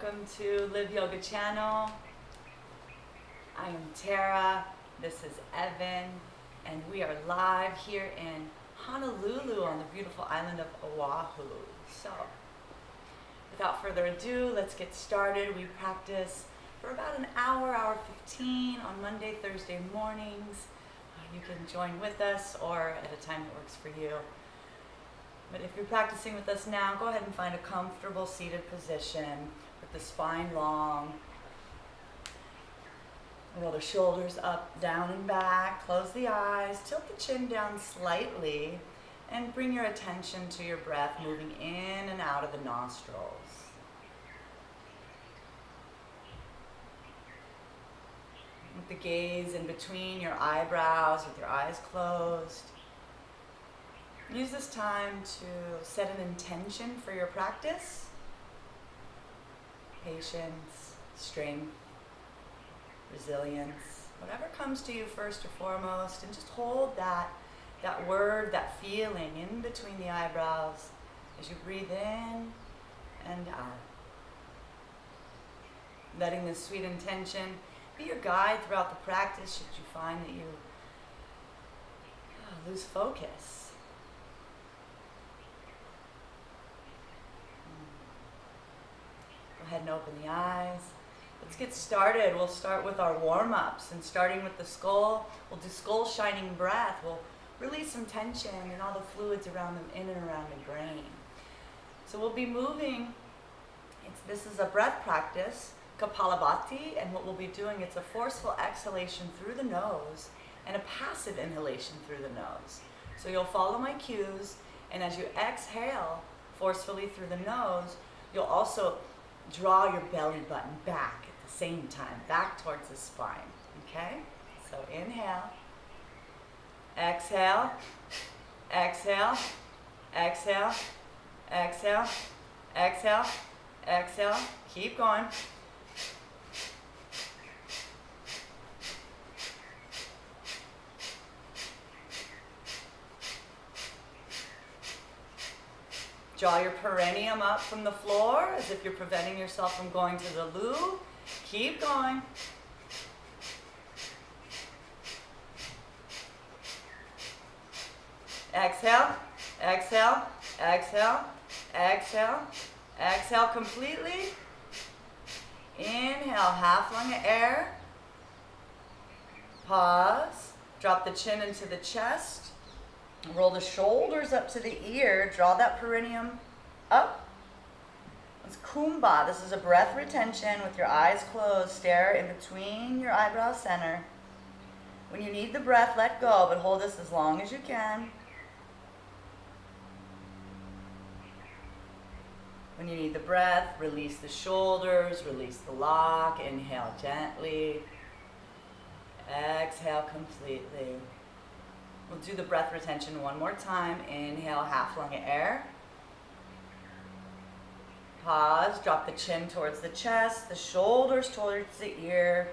Welcome to Live Yoga Channel. I am Terra, this is Evan, and we are live here in Honolulu on the beautiful island of Oahu. So, without further ado, let's get started. We practice for about an hour, hour 15 on Monday, Thursday mornings. You can join with us or at a time that works for you. But if you're practicing with us now, go ahead and find a comfortable seated position with the spine long. Roll the shoulders up, down and back. Close the eyes. Tilt the chin down slightly. And bring your attention to your breath moving in and out of the nostrils. With the gaze in between your eyebrows with your eyes closed. Use this time to set an intention for your practice. Patience, strength, resilience, whatever comes to you first or foremost, and just hold that word, that feeling in between the eyebrows as you breathe in and out. Letting this sweet intention be your guide throughout the practice should you find that you lose focus. Go ahead and open the eyes. Let's get started. We'll start with our warm-ups, and starting with the skull, we'll do skull shining breath. We'll release some tension and all the fluids around them in and around the brain. So we'll be moving. This is a breath practice, Kapalabhati, and what we'll be doing, it's a forceful exhalation through the nose and a passive inhalation through the nose. So you'll follow my cues, and as you exhale forcefully through the nose, you'll also draw your belly button back at the same time, back towards the spine, okay? So inhale, exhale, exhale, exhale, exhale, exhale, exhale, keep going. Draw your perineum up from the floor as if you're preventing yourself from going to the loo. Keep going. Exhale, exhale, exhale, exhale, exhale completely. Inhale, half lung of air. Pause. Drop the chin into the chest. Roll the shoulders up to the ear. Draw that perineum up. It's Kumbha. This is a breath retention with your eyes closed. Stare in between your eyebrow center. When you need the breath, let go, but hold this as long as you can. When you need the breath, release the shoulders, release the lock. Inhale gently. Exhale completely. We'll do the breath retention one more time. Inhale, half lung of air. Pause, drop the chin towards the chest, the shoulders towards the ear,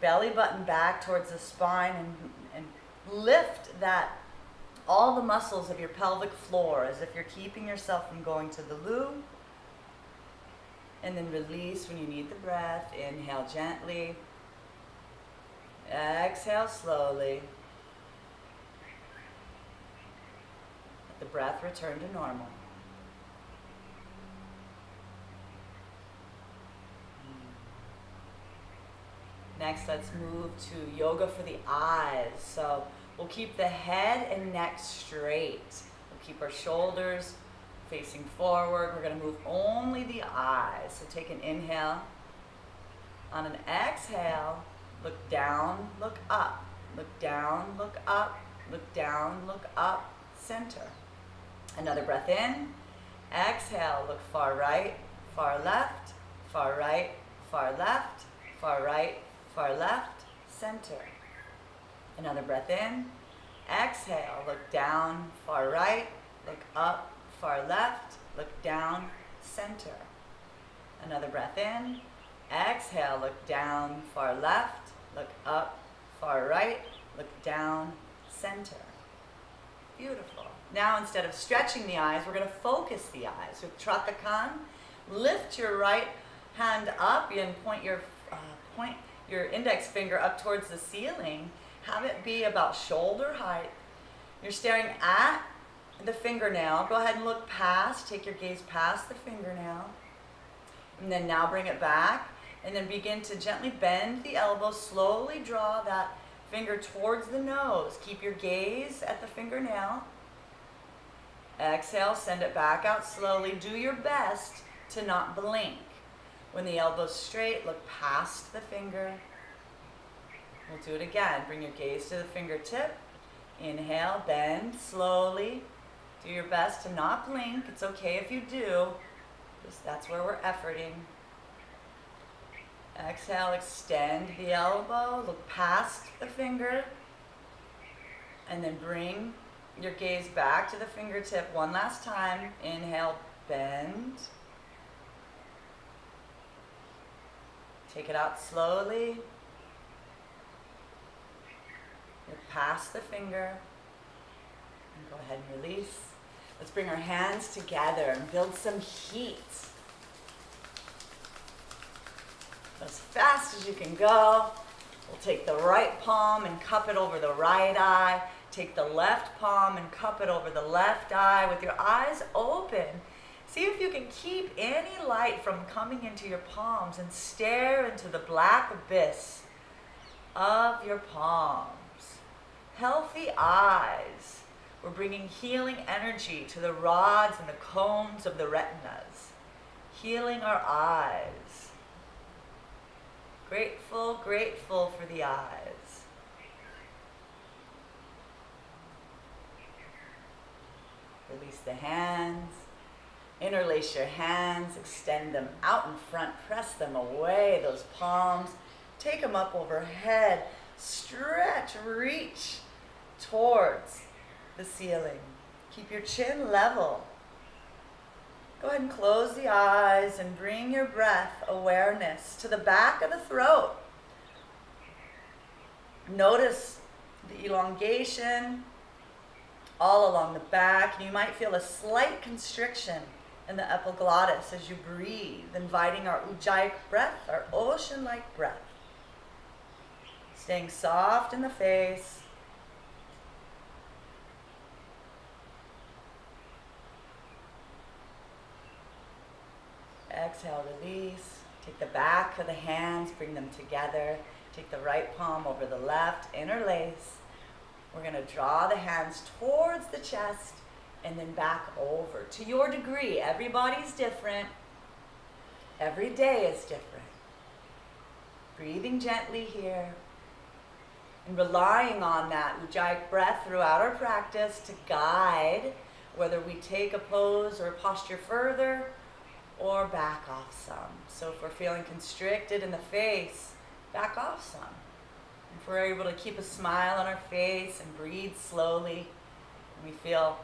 belly button back towards the spine, and lift all the muscles of your pelvic floor as if you're keeping yourself from going to the loo. And then release when you need the breath. Inhale gently. Exhale slowly. The breath return to normal. Next, let's move to yoga for the eyes. So we'll keep the head and neck straight. We'll keep our shoulders facing forward. We're going to move only the eyes. So take an inhale. On an exhale, look down, look up. Look down, look up. Look down, look up. Center. Another breath in. Exhale, look far right, far left, far right, far left, far right, far left, center. Another breath in. Exhale, look down, far right, look up, far left, look down, center. Another breath in. Exhale, look down, far left, look up, far right, look down, center. Beautiful. Now, instead of stretching the eyes, we're going to focus the eyes. With Tratakan, lift your right hand up and point your index finger up towards the ceiling. Have it be about shoulder height. You're staring at the fingernail. Go ahead and look past, take your gaze past the fingernail. And then now bring it back. And then begin to gently bend the elbow. Slowly draw that finger towards the nose. Keep your gaze at the fingernail. Exhale, send it back out slowly. Do your best to not blink. When the elbow's straight, look past the finger. We'll do it again. Bring your gaze to the fingertip. Inhale, bend slowly. Do your best to not blink. It's okay if you do. Just that's where we're efforting. Exhale, extend the elbow. Look past the finger. And then bring your gaze back to the fingertip one last time. Inhale, bend. Take it out slowly. Look past the finger. And go ahead and release. Let's bring our hands together and build some heat. As fast as you can go. We'll take the right palm and cup it over the right eye. Take the left palm and cup it over the left eye with your eyes open. See if you can keep any light from coming into your palms and stare into the black abyss of your palms. Healthy eyes. We're bringing healing energy to the rods and the cones of the retinas. Healing our eyes. Grateful, grateful for the eyes. Release the hands. Interlace your hands. Extend them out in front. Press them away, those palms. Take them up overhead. Stretch, reach towards the ceiling. Keep your chin level. Go ahead and close the eyes and bring your breath awareness to the back of the throat. Notice the elongation all along the back. And you might feel a slight constriction in the epiglottis as you breathe, inviting our ujjayi breath, our ocean-like breath. Staying soft in the face. Exhale, release. Take the back of the hands, bring them together. Take the right palm over the left, interlace. We're going to draw the hands towards the chest and then back over. To your degree, everybody's different. Every day is different. Breathing gently here and relying on that ujjayi breath throughout our practice to guide whether we take a pose or a posture further or back off some. So if we're feeling constricted in the face, back off some. If we're able to keep a smile on our face and breathe slowly, and we feel,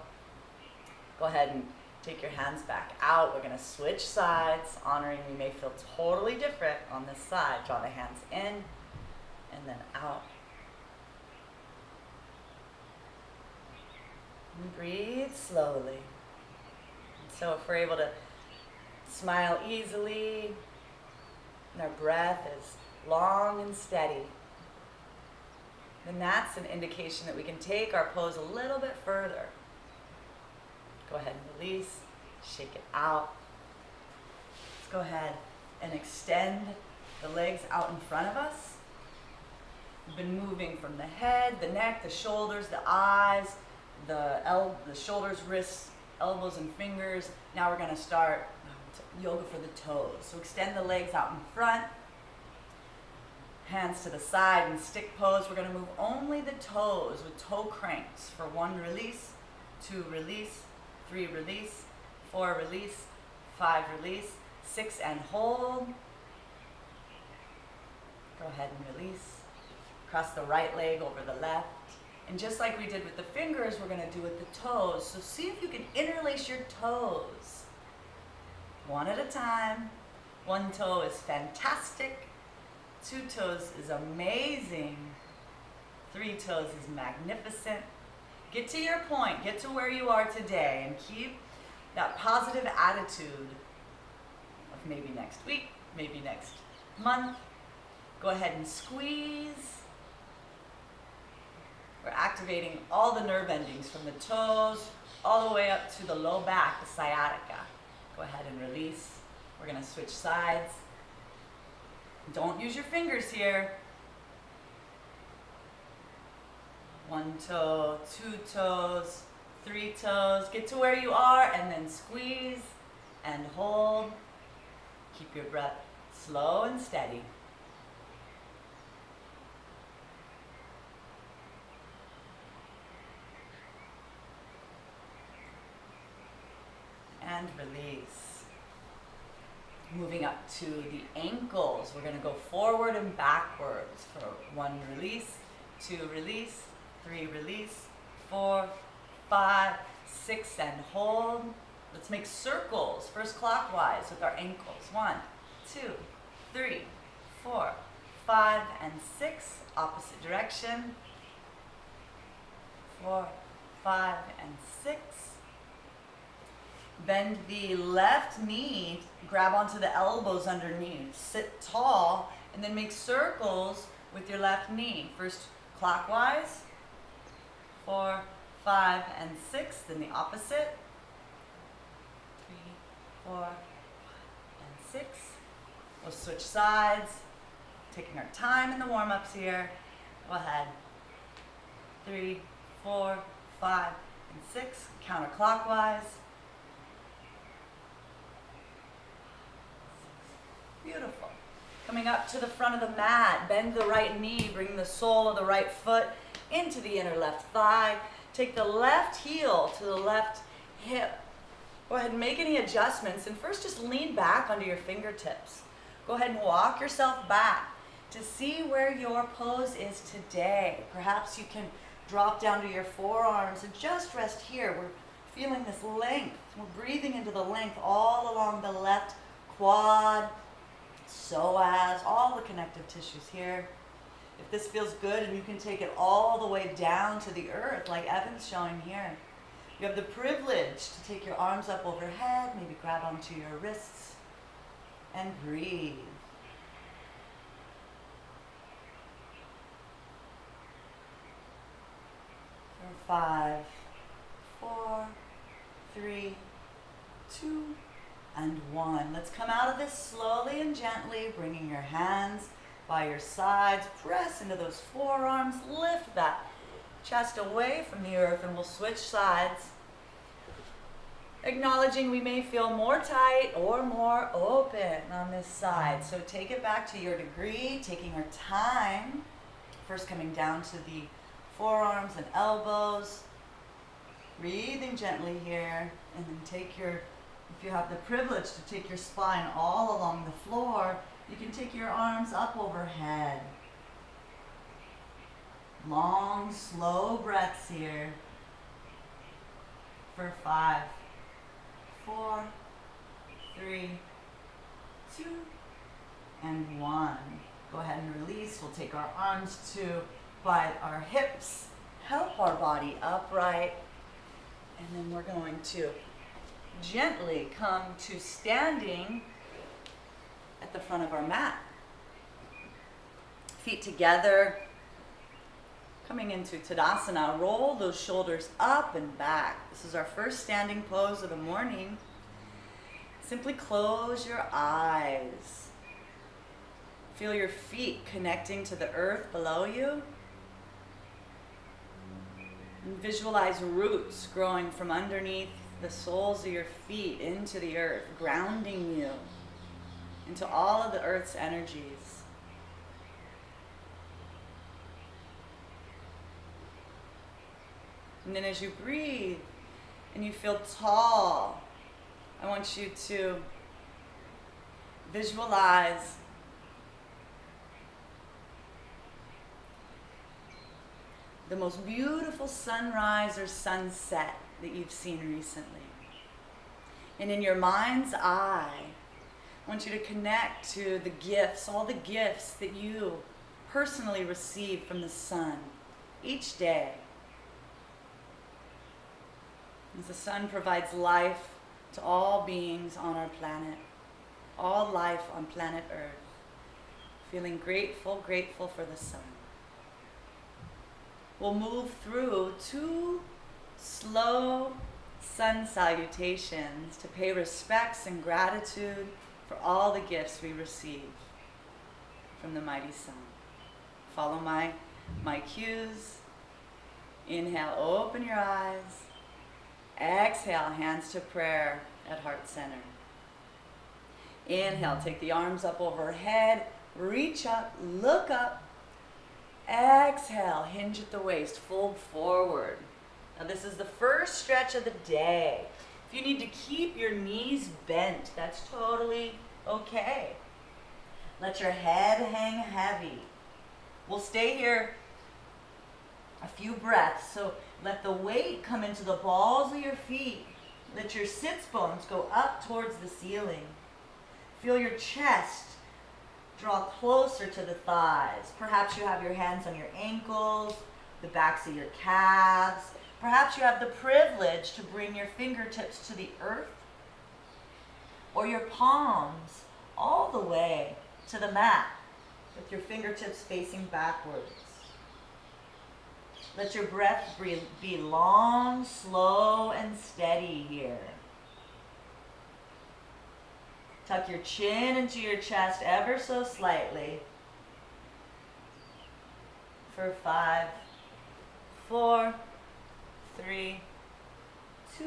go ahead and take your hands back out. We're going to switch sides, honoring we may feel totally different on this side. Draw the hands in and then out. And breathe slowly. And so if we're able to smile easily, and our breath is long and steady, then that's an indication that we can take our pose a little bit further. Go ahead and release, shake it out. Let's go ahead and extend the legs out in front of us. We've been moving from the head, the neck, the shoulders, the eyes, the shoulders, wrists, elbows, and fingers. Now we're going to start yoga for the toes. So extend the legs out in front. Hands to the side in stick pose. We're going to move only the toes with toe cranks for 1 release, 2 release, 3 release, 4 release, 5 release, 6 and hold. Go ahead and release. Cross the right leg over the left. And just like we did with the fingers, we're going to do with the toes. So see if you can interlace your toes. 1 at a time. 1 toe is fantastic. 2 toes is amazing. 3 toes is magnificent. Get to your point. Get to where you are today and keep that positive attitude of maybe next week, maybe next month. Go ahead and squeeze. We're activating all the nerve endings from the toes all the way up to the low back, the sciatica. Go ahead and release. We're going to switch sides. Don't use your fingers here. 1 toe, 2 toes, 3 toes. Get to where you are and then squeeze and hold. Keep your breath slow and steady. And release. Moving up to the ankles. We're going to go forward and backwards for 1 release, 2 release, 3 release, 4, 5, 6, and hold. Let's make circles, first clockwise with our ankles. 1, 2, 3, 4, 5, and 6. Opposite direction. 4, 5, and 6. Bend the left knee, grab onto the elbows underneath. Sit tall, and then make circles with your left knee. First clockwise. 4, 5, and 6. Then the opposite. 3, 4, 5, and 6. We'll switch sides. Taking our time in the warm-ups here. Go ahead. 3, 4, 5, and 6. Counterclockwise. Beautiful. Coming up to the front of the mat, bend the right knee, bring the sole of the right foot into the inner left thigh. Take the left heel to the left hip. Go ahead and make any adjustments, and first just lean back onto your fingertips. Go ahead and walk yourself back to see where your pose is today. Perhaps you can drop down to your forearms and just rest here. We're feeling this length. We're breathing into the length all along the left quad, psoas, all the connective tissues here. If this feels good and you can take it all the way down to the earth like Evan's showing here, you have the privilege to take your arms up overhead, maybe grab onto your wrists and breathe. For 5, 4, 3, 2, and 1. Let's come out of this slowly and gently, bringing your hands by your sides. Press into those forearms. Lift that chest away from the earth, and we'll switch sides. Acknowledging we may feel more tight or more open on this side. So take it back to your degree, taking our time. First coming down to the forearms and elbows. Breathing gently here, and then take your, if you have the privilege to take your spine all along the floor, you can take your arms up overhead. Long, slow breaths here. For 5, 4, 3, 2, and 1. Go ahead and release. We'll take our arms to by our hips, help our body upright, and then we're going to gently come to standing at the front of our mat. Feet together, coming into Tadasana. Roll those shoulders up and back. This is our first standing pose of the morning. Simply close your eyes. Feel your feet connecting to the earth below you. And visualize roots growing from underneath the soles of your feet into the earth, grounding you into all of the earth's energies. And then as you breathe and you feel tall, I want you to visualize the most beautiful sunrise or sunset that you've seen recently. And in your mind's eye, I want you to connect to the gifts, all the gifts that you personally receive from the sun each day. As the sun provides life to all beings on our planet. all life on planet Earth. Feeling grateful, grateful for the sun. We'll move through 2 slow sun salutations to pay respects and gratitude for all the gifts we receive from the mighty sun. Follow my cues. Inhale, open your eyes. Exhale, hands to prayer at heart center. Inhale, take the arms up overhead, reach up, look up. Exhale, hinge at the waist, fold forward. Now this is the first stretch of the day. If you need to keep your knees bent, that's totally okay. Let your head hang heavy. We'll stay here a few breaths, so let the weight come into the balls of your feet. Let your sits bones go up towards the ceiling. Feel your chest draw closer to the thighs. Perhaps you have your hands on your ankles, the backs of your calves. Perhaps you have the privilege to bring your fingertips to the earth or your palms all the way to the mat with your fingertips facing backwards. Let your breath be long, slow, and steady here. Tuck your chin into your chest ever so slightly. For 5, 4, 3, 2,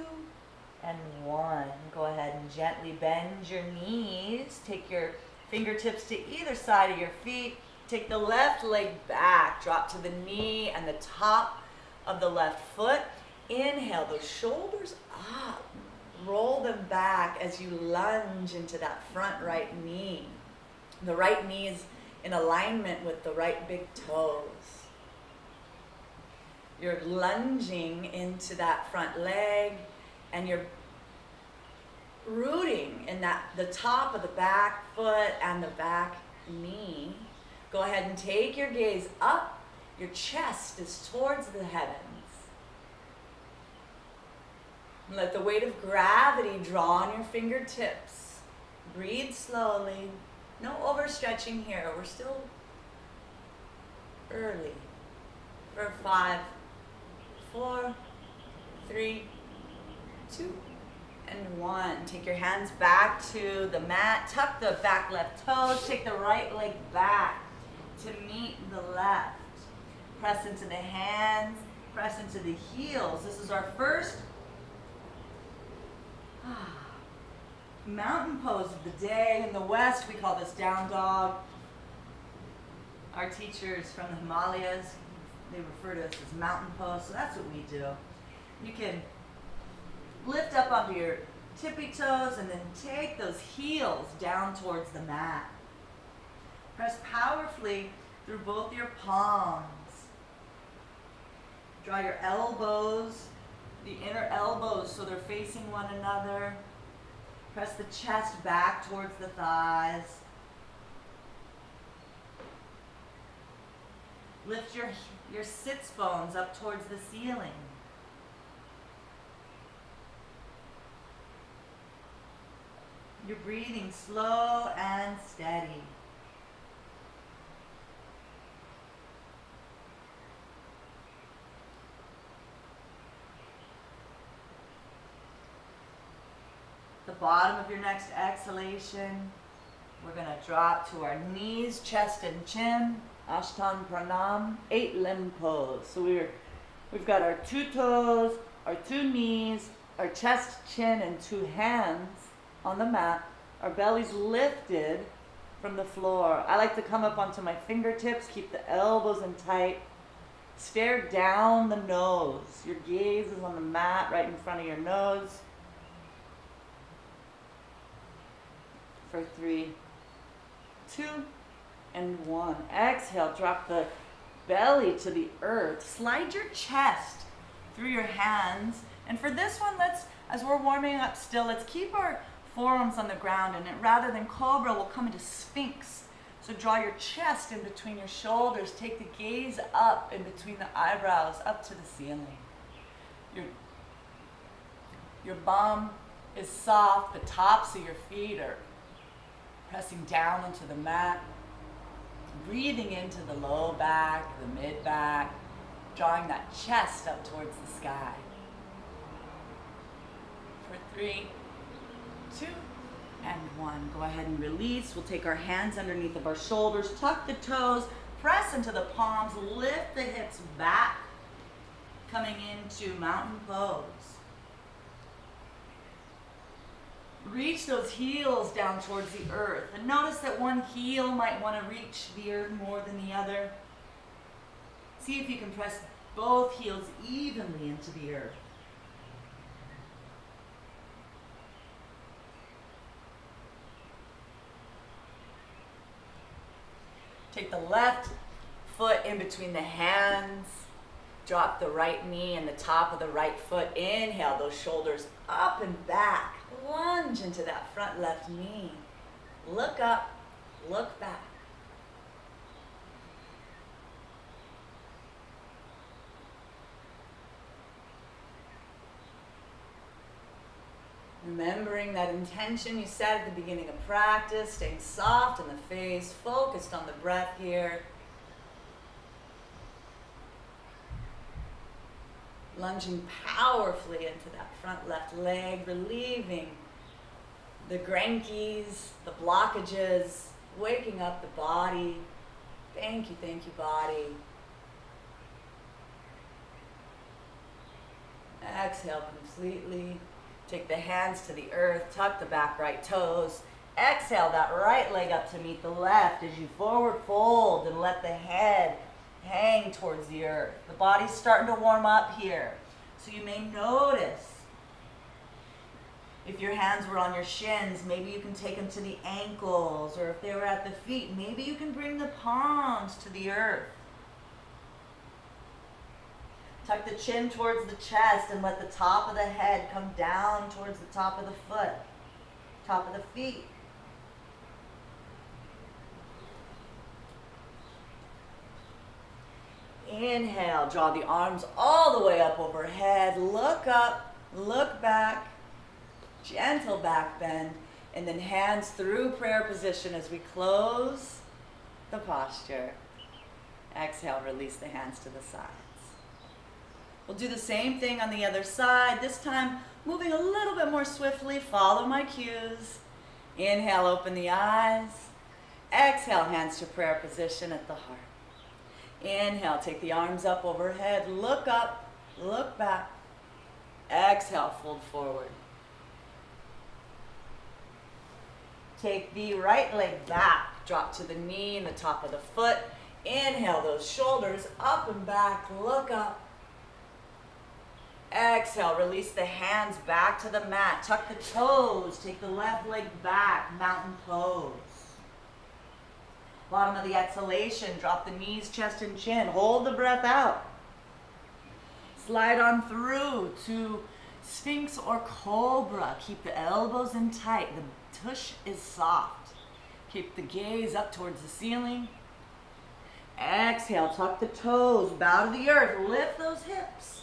and 1. Go ahead and gently bend your knees. Take your fingertips to either side of your feet. Take the left leg back. Drop to the knee and the top of the left foot. Inhale those shoulders up. Roll them back as you lunge into that front right knee. The right knee is in alignment with the right big toes. You're lunging into that front leg and you're rooting in the top of the back foot and the back knee. Go ahead and take your gaze up. Your chest is towards the heavens. Let the weight of gravity draw on your fingertips. Breathe slowly. No overstretching here. We're still early. For 5, 4, 3, 2, and 1. Take your hands back to the mat. Tuck the back left toes. Take the right leg back to meet the left. Press into the hands. Press into the heels. This is our first mountain pose of the day. In the West, we call this down dog. Our teachers from the Himalayas, they refer to us as mountain pose, so that's what we do. You can lift up onto your tippy toes and then take those heels down towards the mat. Press powerfully through both your palms. Draw your elbows, the inner elbows, so they're facing one another. Press the chest back towards the thighs. Lift your sits bones up towards the ceiling. You're breathing slow and steady. The bottom of your next exhalation, we're going to drop to our knees, chest, and chin. Ashtan Pranam, 8-limb pose. So we've got our 2 toes, our 2 knees, our chest, chin, and 2 hands on the mat. Our belly's lifted from the floor. I like to come up onto my fingertips, keep the elbows in tight. Stare down the nose. Your gaze is on the mat right in front of your nose. For 3, 2, and 1. Exhale, drop the belly to the earth. Slide your chest through your hands. And for this one, as we're warming up still, let's keep our forearms on the ground, and rather than cobra, we'll come into sphinx. So draw your chest in between your shoulders. Take the gaze up in between the eyebrows, up to the ceiling. Your bum is soft. The tops of your feet are Pressing down into the mat. Breathing into the low back, the mid back. Drawing that chest up towards the sky. For 3, 2, and 1. Go ahead and release. We'll take our hands underneath of our shoulders, tuck the toes, press into the palms, lift the hips back, coming into mountain pose. Reach those heels down towards the earth, and notice that one heel might want to reach the earth more than the other. See if you can press both heels evenly into the earth. Take the left foot in between the hands. Drop the right knee and the top of the right foot. Inhale, those shoulders up and back. Lunge into that front left knee. Look up, look back. Remembering that intention you set at the beginning of practice, staying soft in the face, focused on the breath here. Lunging powerfully into that front left leg, relieving the grankies, the blockages, waking up the body. Thank you, body. Exhale completely. Take the hands to the earth, tuck the back right toes. Exhale that right leg up to meet the left as you forward fold and let the head hang towards the earth. The body's starting to warm up here. So you may notice if your hands were on your shins, maybe you can take them to the ankles, or if they were at the feet, maybe you can bring the palms to the earth. Tuck the chin towards the chest and let the top of the head come down towards the top of the foot, top of the feet. Inhale, draw the arms all the way up overhead. Look up, look back, gentle back bend, and then hands through prayer position as we close the posture. Exhale, release the hands to the sides. We'll do the same thing on the other side, this time moving a little bit more swiftly. Follow my cues. Inhale, open the eyes. Exhale, hands to prayer position at the heart. Inhale, take the arms up overhead. Look up, look back. Exhale, fold forward. Take the right leg back. Drop to the knee and the top of the foot. Inhale, those shoulders up and back. Look up. Exhale, release the hands back to the mat. Tuck the toes. Take the left leg back. Mountain pose. Bottom of the exhalation, drop the knees, chest, and chin. Hold the breath out. Slide on through to Sphinx or Cobra. Keep the elbows in tight. The tush is soft. Keep the gaze up towards the ceiling. Exhale, tuck the toes, bow to the earth. Lift those hips.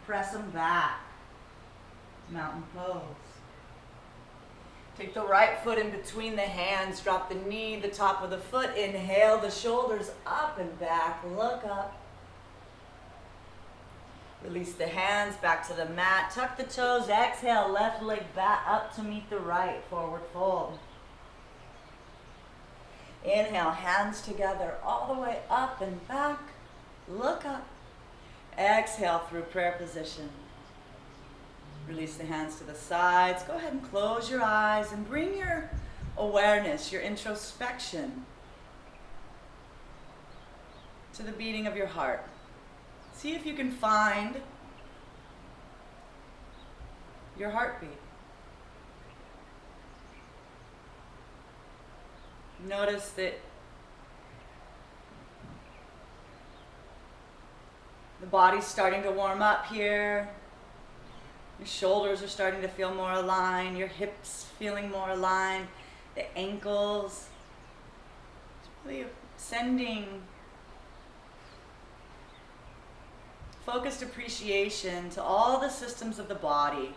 Press them back. Mountain pose. Take the right foot in between the hands. Drop the knee, the top of the foot. Inhale, the shoulders up and back. Look up. Release the hands back to the mat. Tuck the toes. Exhale, left leg back up to meet the right. Forward fold. Inhale, hands together all the way up and back. Look up. Exhale through prayer position. Release the hands to the sides. Go ahead and close your eyes and bring your awareness, your introspection to the beating of your heart. See if you can find your heartbeat. Notice that the body's starting to warm up here. Your shoulders are starting to feel more aligned. Your hips feeling more aligned. The ankles. It's really sending focused appreciation to all the systems of the body.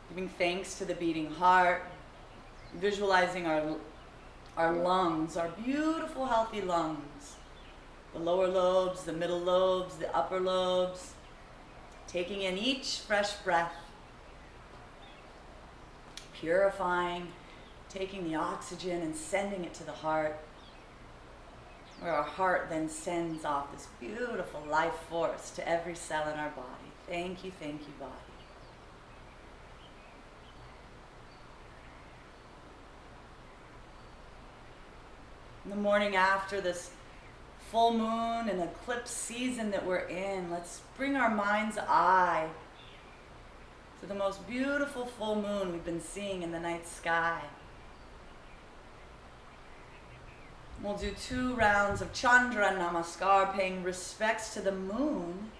Giving thanks to the beating heart. Visualizing our lungs, our beautiful healthy lungs. The lower lobes, the middle lobes, the upper lobes. Taking in each fresh breath. Purifying, taking the oxygen and sending it to the heart, where our heart then sends off this beautiful life force to every cell in our body. Thank you, body. In the morning after this full moon and eclipse season that we're in, let's bring our mind's eye to the most beautiful full moon we've been seeing in the night sky. We'll do 2 rounds of Chandra Namaskar, paying respects to the moon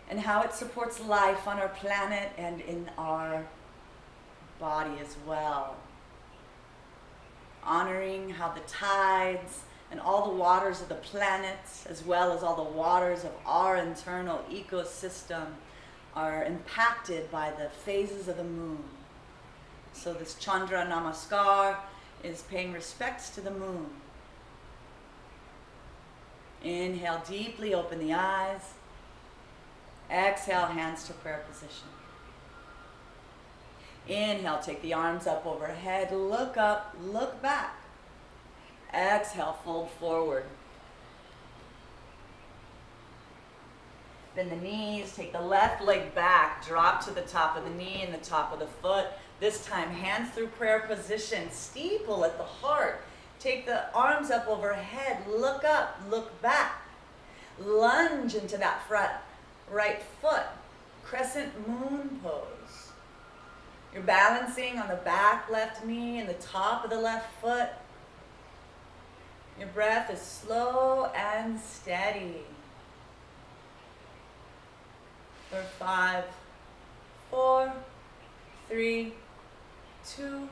and how it supports life on our planet and in our body as well. Honoring how the tides and all the waters of the planet, as well as all the waters of our internal ecosystem, are impacted by the phases of the moon. So this Chandra Namaskar is paying respects to the moon. Inhale deeply, open the eyes. Exhale, hands to prayer position. Inhale, take the arms up overhead, look up, look back. Exhale, fold forward. Bend the knees, take the left leg back, drop to the top of the knee and the top of the foot. This time, hands through prayer position, steeple at the heart. Take the arms up overhead, look up, look back. Lunge into that front right foot, crescent moon pose. You're balancing on the back left knee and the top of the left foot. Your breath is slow and steady. For 5, 4, 3, 2,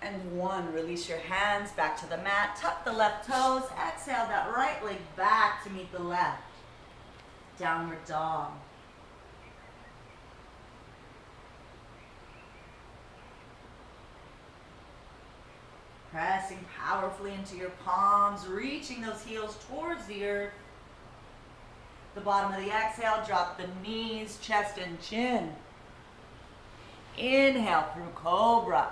and 1. Release your hands back to the mat. Tuck the left toes. Exhale that right leg back to meet the left. Downward dog. Pressing powerfully into your palms, reaching those heels towards the earth. The bottom of the exhale, drop the knees, chest and chin. Inhale through cobra.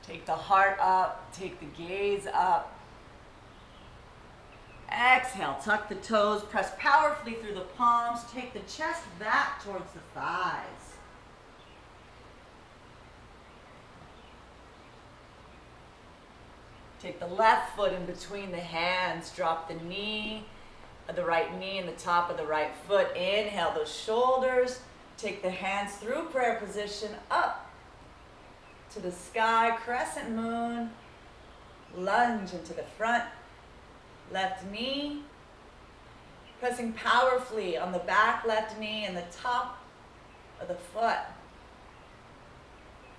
Take the heart up, take the gaze up. Exhale, tuck the toes, press powerfully through the palms, take the chest back towards the thighs. Take the left foot in between the hands, drop the knee, the right knee and the top of the right foot. Inhale those shoulders, take the hands through prayer position up to the sky, crescent moon, lunge into the front, left knee, pressing powerfully on the back left knee and the top of the foot.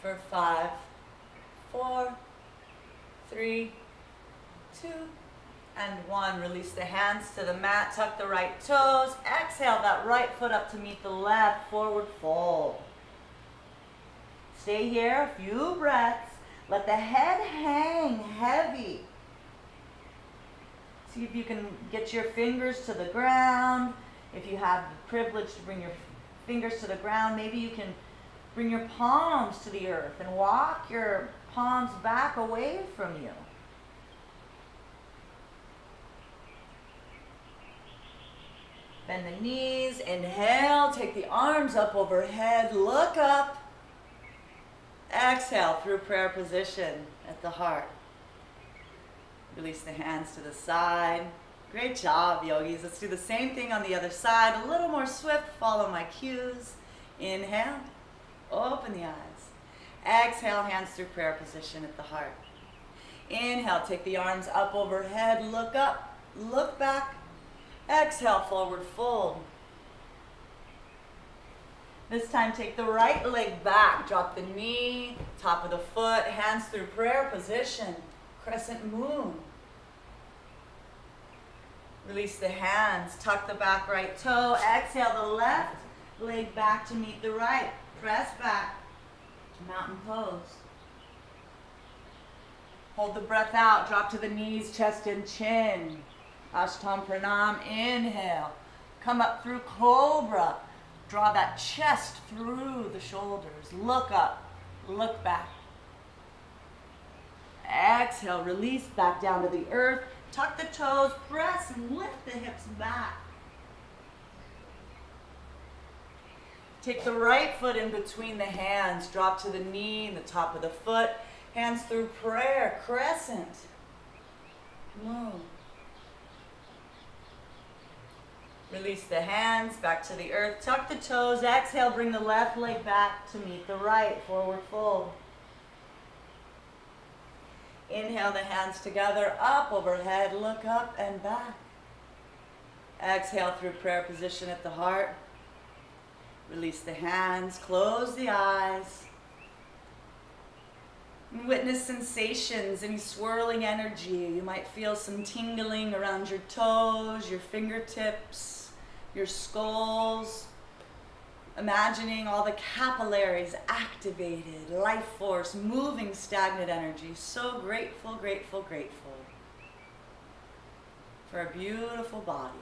For 5, 4, 3, 2, and 1. Release the hands to the mat, tuck the right toes. Exhale that right foot up to meet the left, forward fold. Stay here, a few breaths. Let the head hang heavy. See if you can get your fingers to the ground. If you have the privilege to bring your fingers to the ground, maybe you can bring your palms to the earth and walk your palms back away from you. Bend the knees, inhale, take the arms up overhead, look up. Exhale through prayer position at the heart. Release the hands to the side. Great job, yogis. Let's do the same thing on the other side. A little more swift, follow my cues. Inhale, open the eyes. Exhale, hands through prayer position at the heart. Inhale, take the arms up overhead, look up, look back. Exhale, forward fold. This time, take the right leg back, drop the knee, top of the foot, hands through prayer position, crescent moon. Release the hands, tuck the back right toe, exhale the left leg back to meet the right. Press back to mountain pose. Hold the breath out. Drop to the knees, chest and chin. Ashtam Pranam. Inhale. Come up through Cobra. Draw that chest through the shoulders. Look up. Look back. Exhale. Release back down to the earth. Tuck the toes. Press and lift the hips back. Take the right foot in between the hands. Drop to the knee and the top of the foot. Hands through prayer. Crescent. Moon. Release the hands back to the earth. Tuck the toes. Exhale. Bring the left leg back to meet the right. Forward fold. Inhale the hands together. Up, overhead. Look up and back. Exhale through prayer position at the heart. Release the hands, close the eyes. And witness sensations, any swirling energy. You might feel some tingling around your toes, your fingertips, your skulls. Imagining all the capillaries activated, life force, moving stagnant energy. So grateful, grateful, grateful for our beautiful bodies.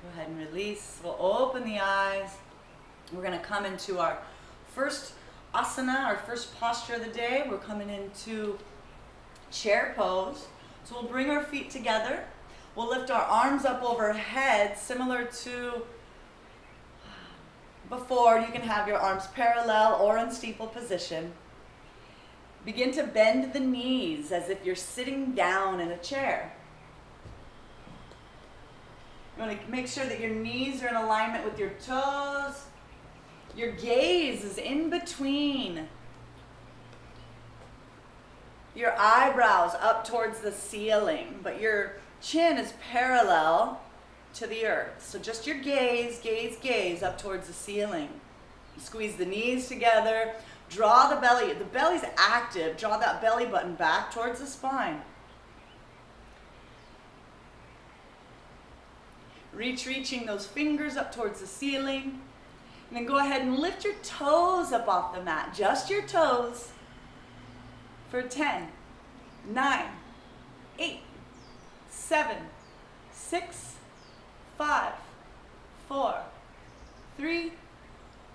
Go ahead and release. We'll open the eyes. We're going to come into our first asana, our first posture of the day. We're coming into chair pose. So we'll bring our feet together. We'll lift our arms up overhead, similar to before. You can have your arms parallel or in steeple position. Begin to bend the knees as if you're sitting down in a chair. You want to make sure that your knees are in alignment with your toes. Your gaze is in between. Your eyebrows up towards the ceiling, but your chin is parallel to the earth. So just your gaze, gaze, gaze up towards the ceiling. Squeeze the knees together. Draw the belly. The belly's active. Draw that belly button back towards the spine. Reaching those fingers up towards the ceiling. And then go ahead and lift your toes up off the mat. Just your toes. For 10, 9, 8, 7, 6, 5, 4, 3,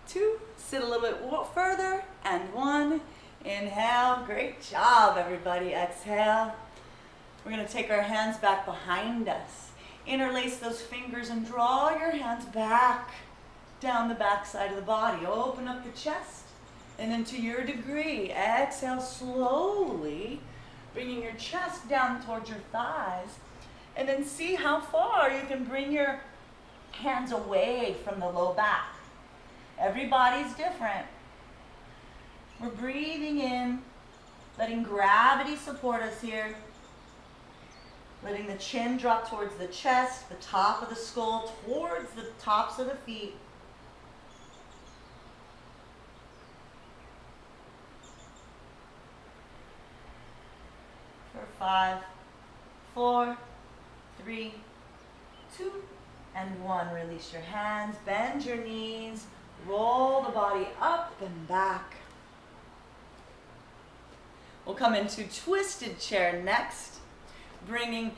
2. Sit a little bit further. And 1. Inhale. Great job, everybody. Exhale. We're going to take our hands back behind us. Interlace those fingers and draw your hands back down the back side of the body. Open up the chest. And then to your degree, exhale slowly, bringing your chest down towards your thighs. And then see how far you can bring your hands away from the low back. Everybody's different. We're breathing in, letting gravity support us here. Letting the chin drop towards the chest, the top of the skull, towards the tops of the feet. For 5, 4, 3, 2, and 1. Release your hands, bend your knees, roll the body up and back. We'll come into twisted chair next. Bringing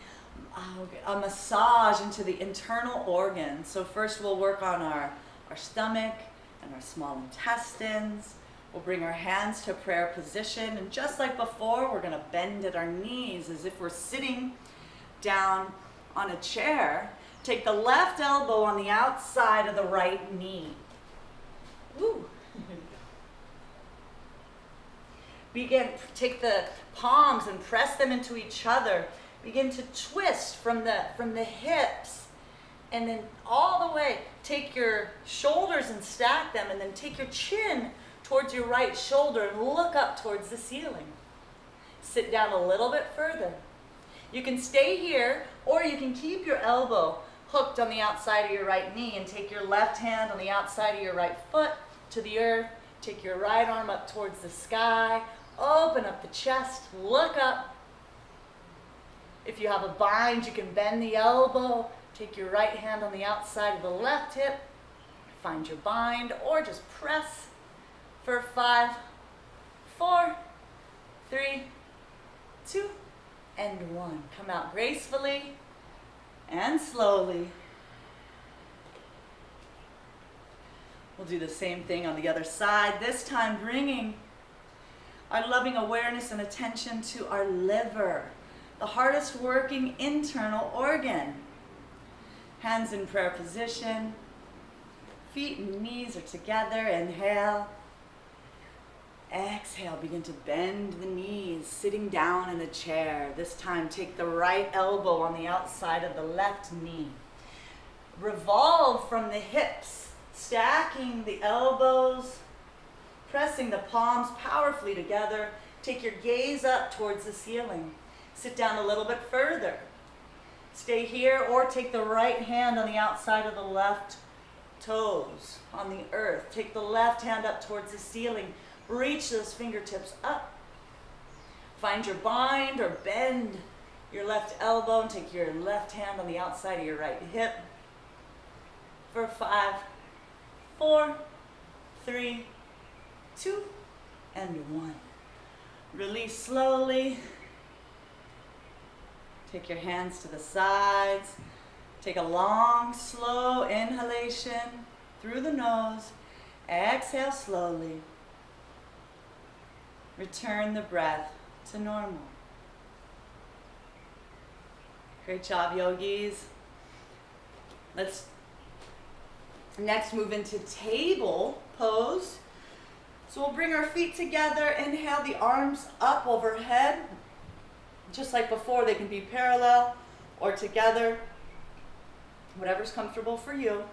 a massage into the internal organs. So first we'll work on our stomach and our small intestines. We'll bring our hands to prayer position. And just like before, we're going to bend at our knees as if we're sitting down on a chair. Take the left elbow on the outside of the right knee. Woo. Take the palms and press them into each other. Begin to twist from the hips, and then all the way. Take your shoulders and stack them, and then take your chin towards your right shoulder and look up towards the ceiling. Sit down a little bit further. You can stay here, or you can keep your elbow hooked on the outside of your right knee and take your left hand on the outside of your right foot to the earth. Take your right arm up towards the sky. Open up the chest, look up. If you have a bind, you can bend the elbow. Take your right hand on the outside of the left hip. Find your bind or just press for 5, 4, 3, 2, and 1. Come out gracefully and slowly. We'll do the same thing on the other side, this time bringing our loving awareness and attention to our liver, the hardest working internal organ. Hands in prayer position, feet and knees are together. Inhale. Exhale, begin to bend the knees, sitting down in a chair. This time, take the right elbow on the outside of the left knee. Revolve from the hips, stacking the elbows, pressing the palms powerfully together. Take your gaze up towards the ceiling. Sit down a little bit further. Stay here or take the right hand on the outside of the left toes on the earth. Take the left hand up towards the ceiling. Reach those fingertips up. Find your bind or bend your left elbow and take your left hand on the outside of your right hip. For 5, 4, 3, 2, and 1. Release slowly. Take your hands to the sides. Take a long, slow inhalation through the nose. Exhale slowly. Return the breath to normal. Great job, yogis. Let's next move into table pose. So we'll bring our feet together. Inhale, the arms up overhead. Just like before, they can be parallel or together, whatever's comfortable for you.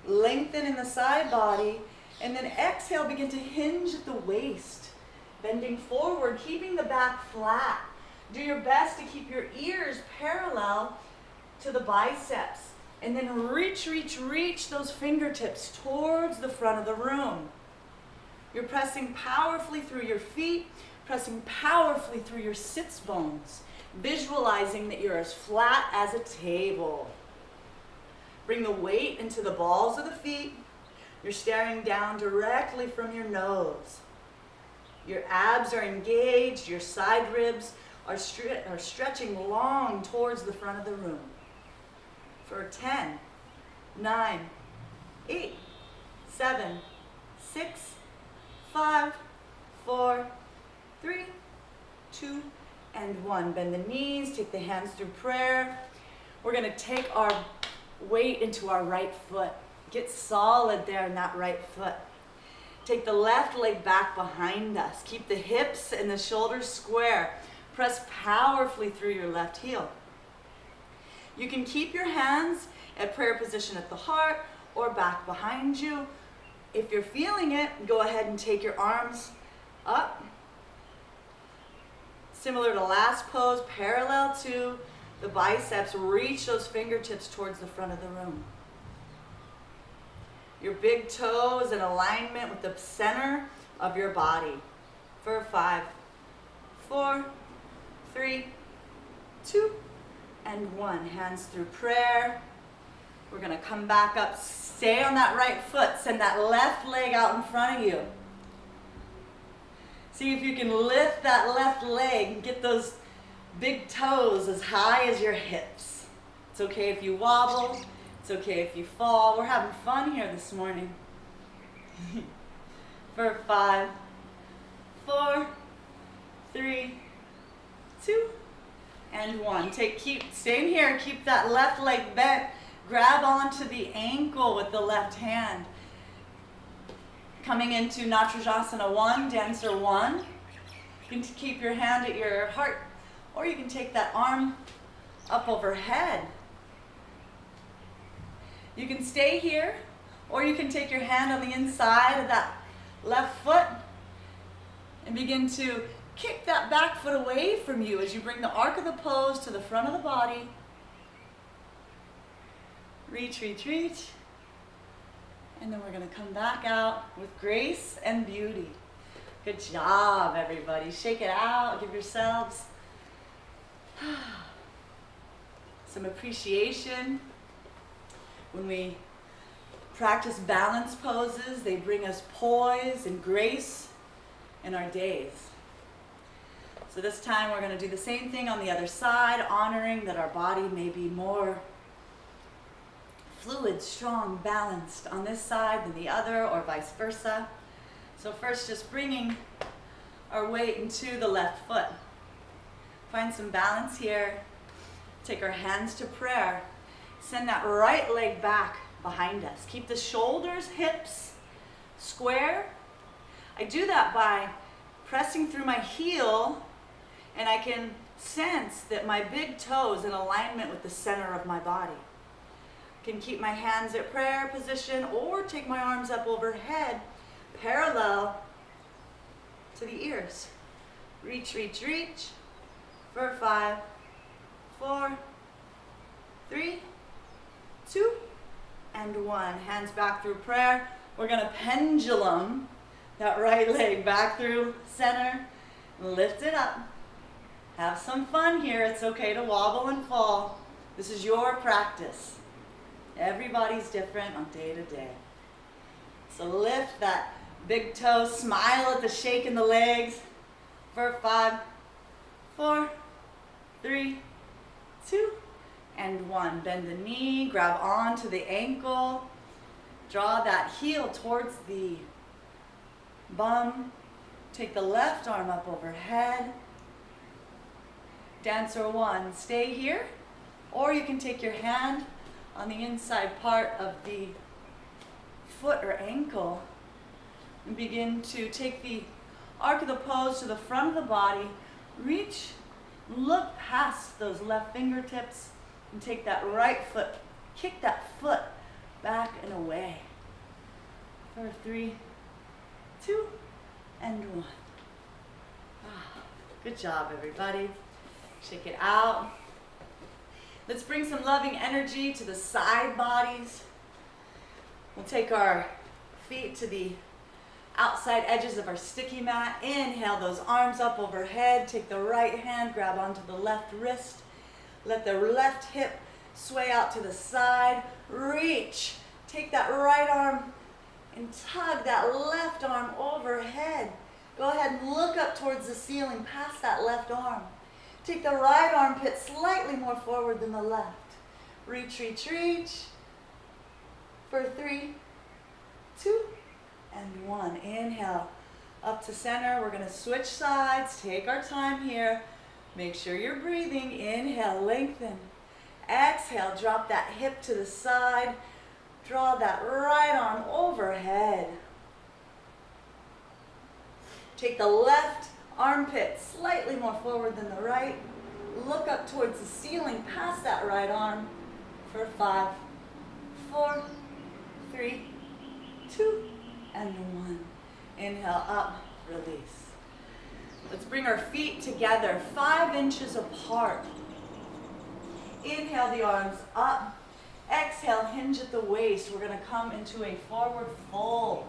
Lengthen in the side body, and then exhale, begin to hinge at the waist, bending forward, keeping the back flat. Do your best to keep your ears parallel to the biceps, and then reach those fingertips towards the front of the room. You're pressing powerfully through your feet, pressing powerfully through your sits bones, visualizing that you're as flat as a table. Bring the weight into the balls of the feet. You're staring down directly from your nose. Your abs are engaged, your side ribs are stretching long towards the front of the room. For 10, 9, 8, 7, 6, 5, 4, 3, 2, and 1. Bend the knees, take the hands through prayer. We're going to take our weight into our right foot. Get solid there in that right foot. Take the left leg back behind us. Keep the hips and the shoulders square. Press powerfully through your left heel. You can keep your hands at prayer position at the heart or back behind you. If you're feeling it, go ahead and take your arms up. Similar to last pose, parallel to the biceps, reach those fingertips towards the front of the room. Your big toes in alignment with the center of your body. For 5, 4, 3, 2, and 1. Hands through prayer. We're going to come back up. Stay on that right foot. Send that left leg out in front of you. See if you can lift that left leg and get those big toes as high as your hips. It's okay if you wobble. It's okay if you fall. We're having fun here this morning. For 5, 4, 3, 2, and 1. Keep staying here. Keep that left leg bent. Grab onto the ankle with the left hand. Coming into Natrajasana 1, Dancer 1. You can keep your hand at your heart, or you can take that arm up overhead. You can stay here, or you can take your hand on the inside of that left foot and begin to kick that back foot away from you as you bring the arc of the pose to the front of the body. Reach, reach, reach. And then we're going to come back out with grace and beauty. Good job, everybody. Shake it out. Give yourselves some appreciation when we practice balance poses. They bring us poise and grace in our days. So this time we're going to do the same thing on the other side, honoring that our body may be more fluid, strong, balanced on this side than the other, or vice versa. So first, just bringing our weight into the left foot. Find some balance here. Take our hands to prayer. Send that right leg back behind us. Keep the shoulders, hips square. I do that by pressing through my heel, and I can sense that my big toe is in alignment with the center of my body. I can keep my hands at prayer position or take my arms up overhead, parallel to the ears. Reach, reach, reach for 5, 4, 3, 2, and 1. Hands back through prayer. We're going to pendulum that right leg back through center. Lift it up. Have some fun here. It's okay to wobble and fall. This is your practice. Everybody's different on day to day. So lift that big toe. Smile at the shake in the legs for 5, 4, 3, 2, and 1. Bend the knee. Grab onto the ankle. Draw that heel towards the bum. Take the left arm up overhead. Dancer 1, stay here, or you can take your hand on the inside part of the foot or ankle and begin to take the arc of the pose to the front of the body. Reach, look past those left fingertips and take that right foot, kick that foot back and away. For 3, 2, and 1. Good job, everybody. Shake it out. Let's bring some loving energy to the side bodies. We'll take our feet to the outside edges of our sticky mat. Inhale those arms up overhead. Take the right hand, grab onto the left wrist. Let the left hip sway out to the side. Reach. Take that right arm and tug that left arm overhead. Go ahead and look up towards the ceiling past that left arm. Take the right armpit slightly more forward than the left. Reach, reach, reach. For 3, 2, and 1. Inhale up to center. We're going to switch sides. Take our time here. Make sure you're breathing. Inhale, lengthen. Exhale, drop that hip to the side. Draw that right arm overhead. Take the left armpit slightly more forward than the right. Look up towards the ceiling past that right arm for 5, 4, 3, 2, and 1. Inhale up, release. Let's bring our feet together 5 inches apart. Inhale the arms up. Exhale, hinge at the waist. We're going to come into a forward fold.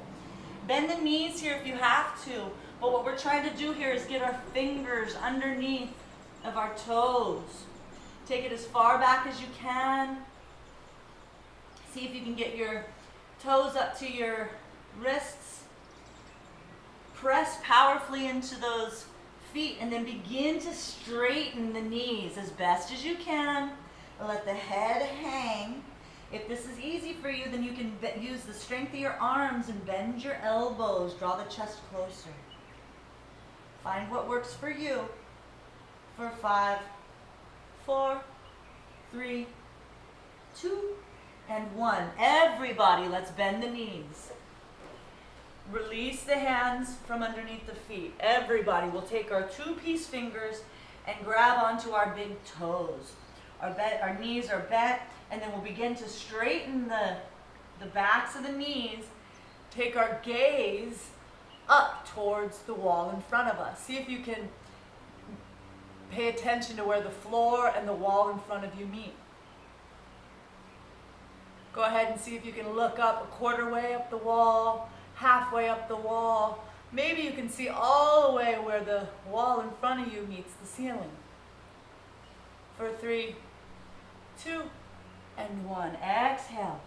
Bend the knees here if you have to. But what we're trying to do here is get our fingers underneath of our toes. Take it as far back as you can. See if you can get your toes up to your wrists. Press powerfully into those feet and then begin to straighten the knees as best as you can. Let the head hang. If this is easy for you, then you can use the strength of your arms and bend your elbows. Draw the chest closer. Find what works for you. For 5, 4, 3, 2, and 1. Everybody, let's bend the knees. Release the hands from underneath the feet. Everybody will take our 2-piece fingers and grab onto our big toes. Our knees are bent, and then we'll begin to straighten the backs of the knees. Take our gaze up towards the wall in front of us. See if you can pay attention to where the floor and the wall in front of you meet. Go ahead and see if you can look up a quarter way up the wall, halfway up the wall. Maybe you can see all the way where the wall in front of you meets the ceiling. For 3, 2, and 1. Exhale.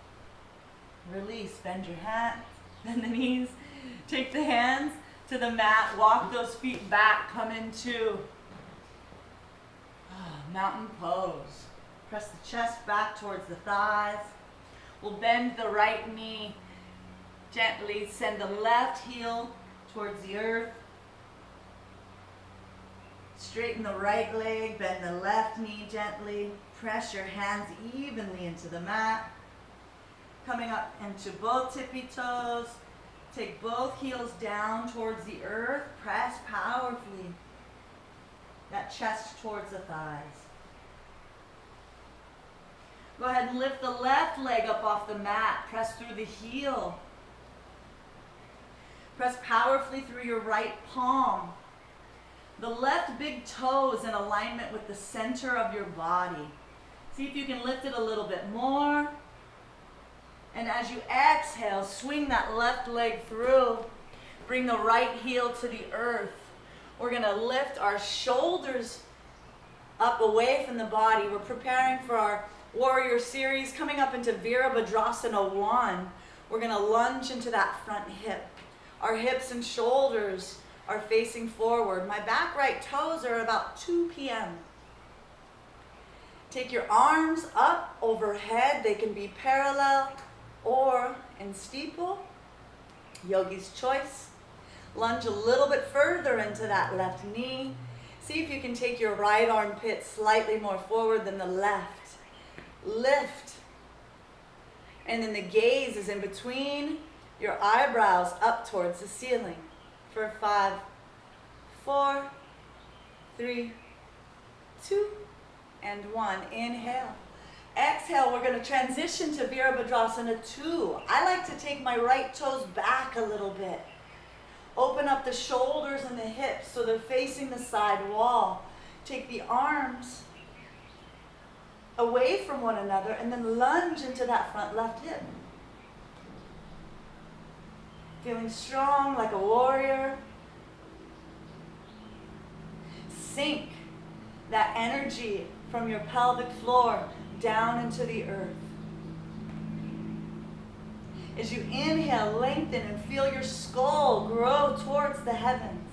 Release, bend your hands, bend the knees. Take the hands to the mat, walk those feet back, come into mountain pose. Press the chest back towards the thighs. We'll bend the right knee gently, send the left heel towards the earth. Straighten the right leg, bend the left knee gently. Press your hands evenly into the mat. Coming up into both tippy toes. Take both heels down towards the earth. Press powerfully. That chest towards the thighs. Go ahead and lift the left leg up off the mat. Press through the heel. Press powerfully through your right palm. The left big toe is in alignment with the center of your body. See if you can lift it a little bit more. And as you exhale, swing that left leg through. Bring the right heel to the earth. We're going to lift our shoulders up away from the body. We're preparing for our warrior series, coming up into Virabhadrasana 1. We're going to lunge into that front hip. Our hips and shoulders are facing forward. My back right toes are about 2 p.m. Take your arms up overhead. They can be parallel or in steeple. Yogi's choice. Lunge a little bit further into that left knee. See if you can take your right armpit slightly more forward than the left. Lift. And then the gaze is in between your eyebrows up towards the ceiling. For 5, 4, 3, 2, and 1. Inhale. Exhale, we're going to transition to Virabhadrasana 2. I like to take my right toes back a little bit. Open up the shoulders and the hips so they're facing the side wall. Take the arms away from one another and then lunge into that front left hip. Feeling strong like a warrior. Sink that energy from your pelvic floor down into the earth. As you inhale, lengthen and feel your skull grow towards the heavens.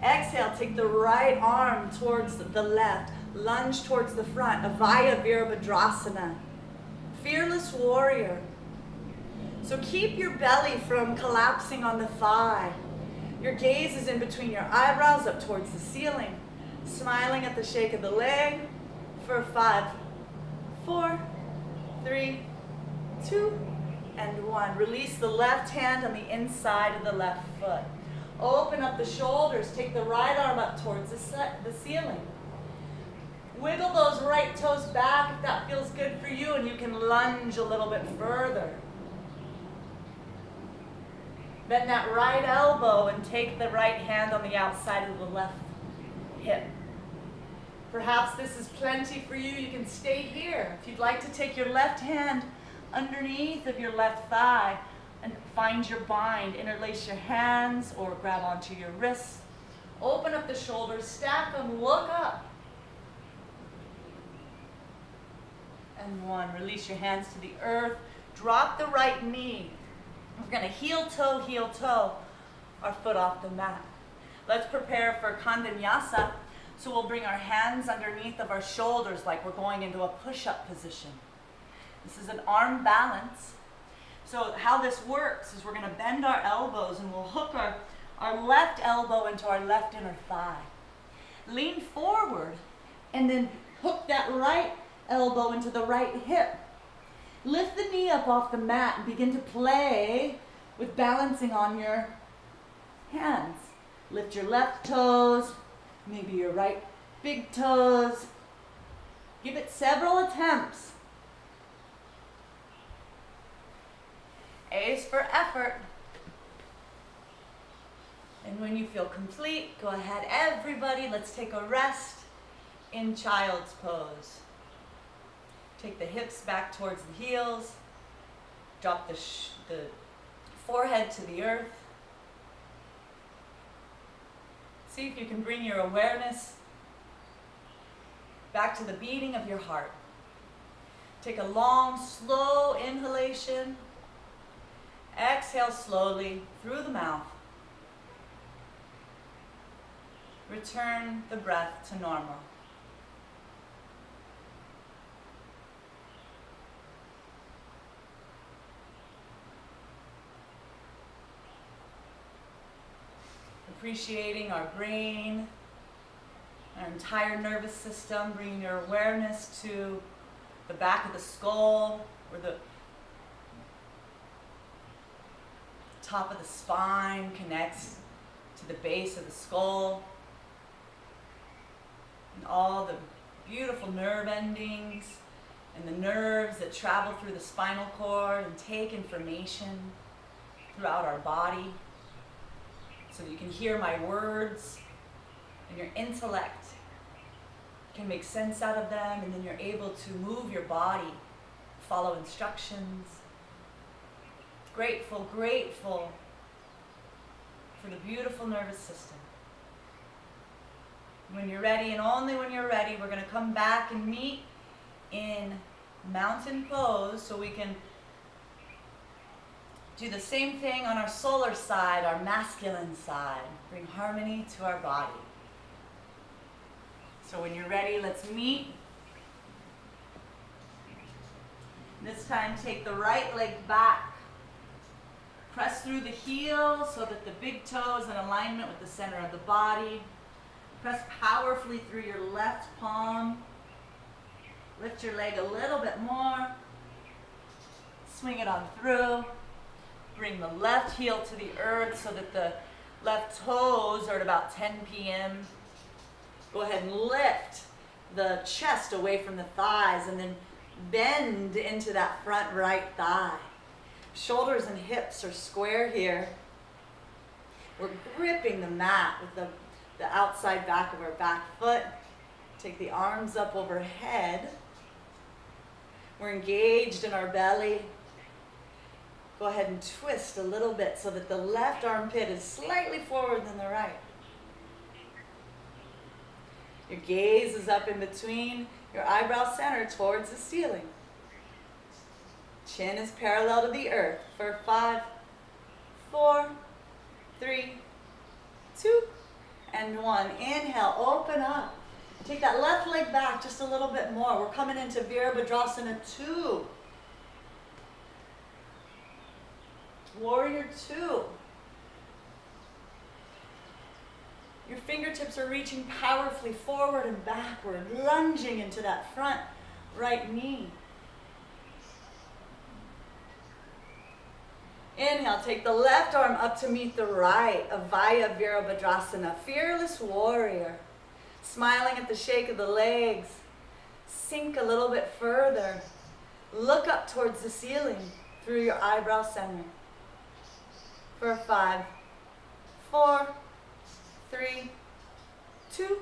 Exhale, take the right arm towards the left. Lunge towards the front, Avaya Virabhadrasana. Fearless warrior. So keep your belly from collapsing on the thigh. Your gaze is in between your eyebrows up towards the ceiling. Smiling at the shake of the leg. For 5, 4, 3, 2, and 1. Release the left hand on the inside of the left foot. Open up the shoulders. Take the right arm up towards the ceiling. Wiggle those right toes back if that feels good for you, and you can lunge a little bit further. Bend that right elbow and take the right hand on the outside of the left hip. Perhaps this is plenty for you. You can stay here. If you'd like to take your left hand underneath of your left thigh and find your bind, interlace your hands or grab onto your wrists. Open up the shoulders, stack them, look up. And 1. Release your hands to the earth. Drop the right knee. We're going to heel toe, our foot off the mat. Let's prepare for Kandanyasa. So we'll bring our hands underneath of our shoulders like we're going into a push-up position. This is an arm balance. So how this works is we're going to bend our elbows and we'll hook our left elbow into our left inner thigh. Lean forward and then hook that right elbow into the right hip. Lift the knee up off the mat and begin to play with balancing on your hands. Lift your left toes, maybe your right big toes. Give it several attempts. A is for effort. And when you feel complete, go ahead, everybody, let's take a rest in child's pose. Take the hips back towards the heels. Drop the forehead to the earth. See if you can bring your awareness back to the beating of your heart. Take a long, slow inhalation. Exhale slowly through the mouth. Return the breath to normal. Appreciating our brain, our entire nervous system, bringing your awareness to the back of the skull, where the top of the spine connects to the base of the skull, and all the beautiful nerve endings and the nerves that travel through the spinal cord and take information throughout our body, so that you can hear my words and your intellect can make sense out of them, and then you're able to move your body, follow instructions. Grateful, grateful for the beautiful nervous system. When you're ready, and only when you're ready, we're going to come back and meet in mountain pose, so we can do the same thing on our solar side, our masculine side. Bring harmony to our body. So when you're ready, let's meet. This time, take the right leg back. Press through the heel so that the big toe is in alignment with the center of the body. Press powerfully through your left palm. Lift your leg a little bit more. Swing it on through. Bring the left heel to the earth so that the left toes are at about 10 p.m. Go ahead and lift the chest away from the thighs, and then bend into that front right thigh. Shoulders and hips are square here. We're gripping the mat with the outside back of our back foot. Take the arms up overhead. We're engaged in our belly. Go ahead and twist a little bit so that the left armpit is slightly forward than the right. Your gaze is up in between your eyebrow center towards the ceiling. Chin is parallel to the earth for 5, 4, 3, 2, and 1. Inhale, open up. Take that left leg back just a little bit more. We're coming into Virabhadrasana 2. Warrior 2. Your fingertips are reaching powerfully forward and backward, lunging into that front right knee. Inhale, take the left arm up to meet the right, Avaya Virabhadrasana, fearless warrior. Smiling at the shake of the legs. Sink a little bit further. Look up towards the ceiling through your eyebrow center. For 5, 4, 3, 2,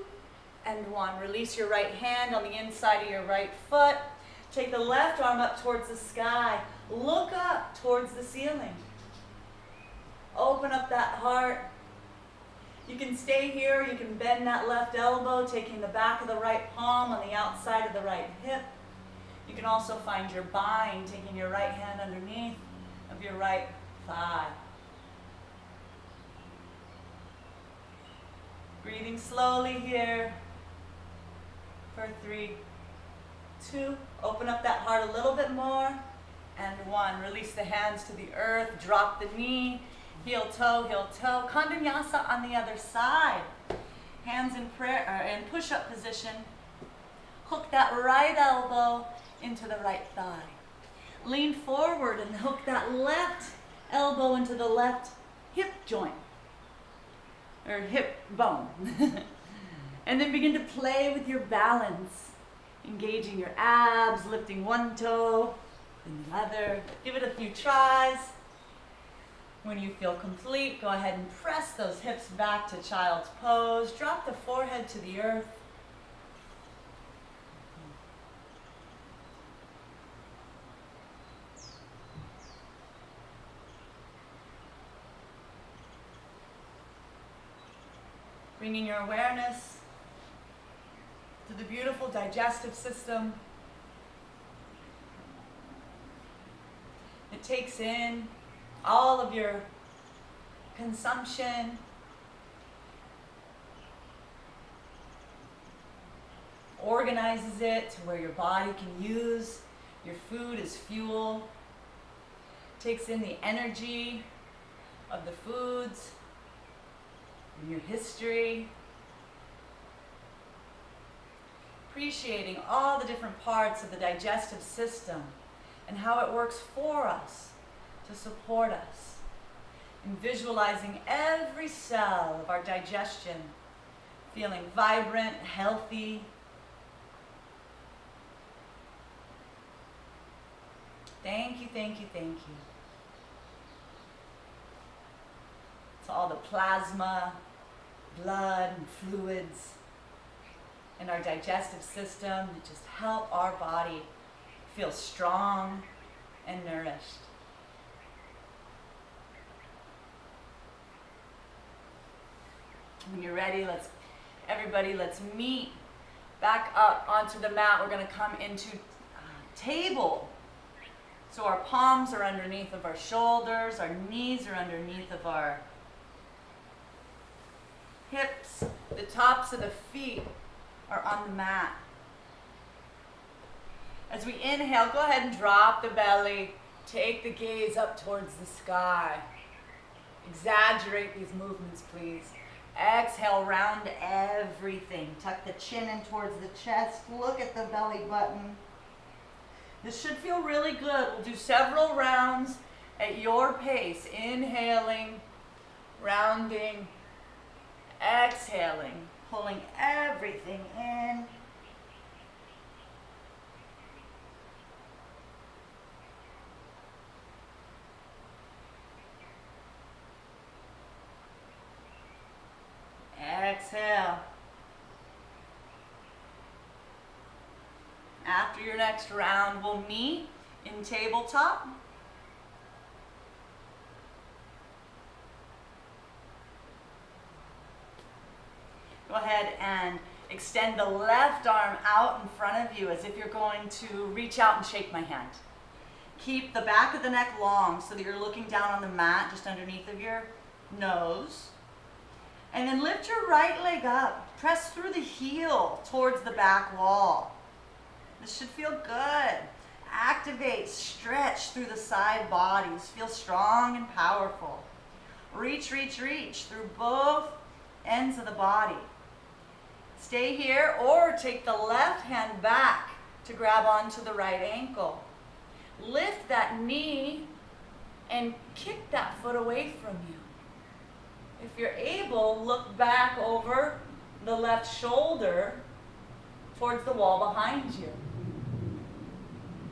and 1. Release your right hand on the inside of your right foot. Take the left arm up towards the sky. Look up towards the ceiling. Open up that heart. You can stay here. You can bend that left elbow, taking the back of the right palm on the outside of the right hip. You can also find your bind, taking your right hand underneath of your right thigh. Breathing slowly here for 3, 2. Open up that heart a little bit more. And 1. Release the hands to the earth. Drop the knee. Heel toe, heel toe. Kandanyasa on the other side. Hands in prayer or in push-up position. Hook that right elbow into the right thigh. Lean forward and hook that left elbow into the left hip joint. Or hip bone. And then begin to play with your balance. Engaging your abs, lifting one toe, then the other. Give it a few tries. When you feel complete, go ahead and press those hips back to child's pose. Drop the forehead to the earth. Bringing your awareness to the beautiful digestive system. It takes in all of your consumption, organizes it to where your body can use your food as fuel, takes in the energy of the foods and your history, appreciating all the different parts of the digestive system and how it works for us to support us, and visualizing every cell of our digestion feeling vibrant, healthy. Thank you, thank you, thank you. To all the plasma, blood, and fluids in our digestive system that just help our body feel strong and nourished. When you're ready, let's meet back up onto the mat. We're going to come into table. So our palms are underneath of our shoulders, our knees are underneath of our hips, the tops of the feet are on the mat. As we inhale, go ahead and drop the belly, take the gaze up towards the sky. Exaggerate these movements, please. Exhale, round everything. Tuck the chin in towards the chest, look at the belly button. This should feel really good. We'll do several rounds at your pace. Inhaling, rounding, exhaling, pulling everything in. Exhale. After your next round, we'll meet in tabletop. Go ahead and extend the left arm out in front of you as if you're going to reach out and shake my hand. Keep the back of the neck long so that you're looking down on the mat just underneath of your nose. And then lift your right leg up. Press through the heel towards the back wall. This should feel good. Activate, stretch through the side bodies. Feel strong and powerful. Reach, reach, reach through both ends of the body. Stay here or take the left hand back to grab onto the right ankle. Lift that knee and kick that foot away from you. If you're able, look back over the left shoulder towards the wall behind you.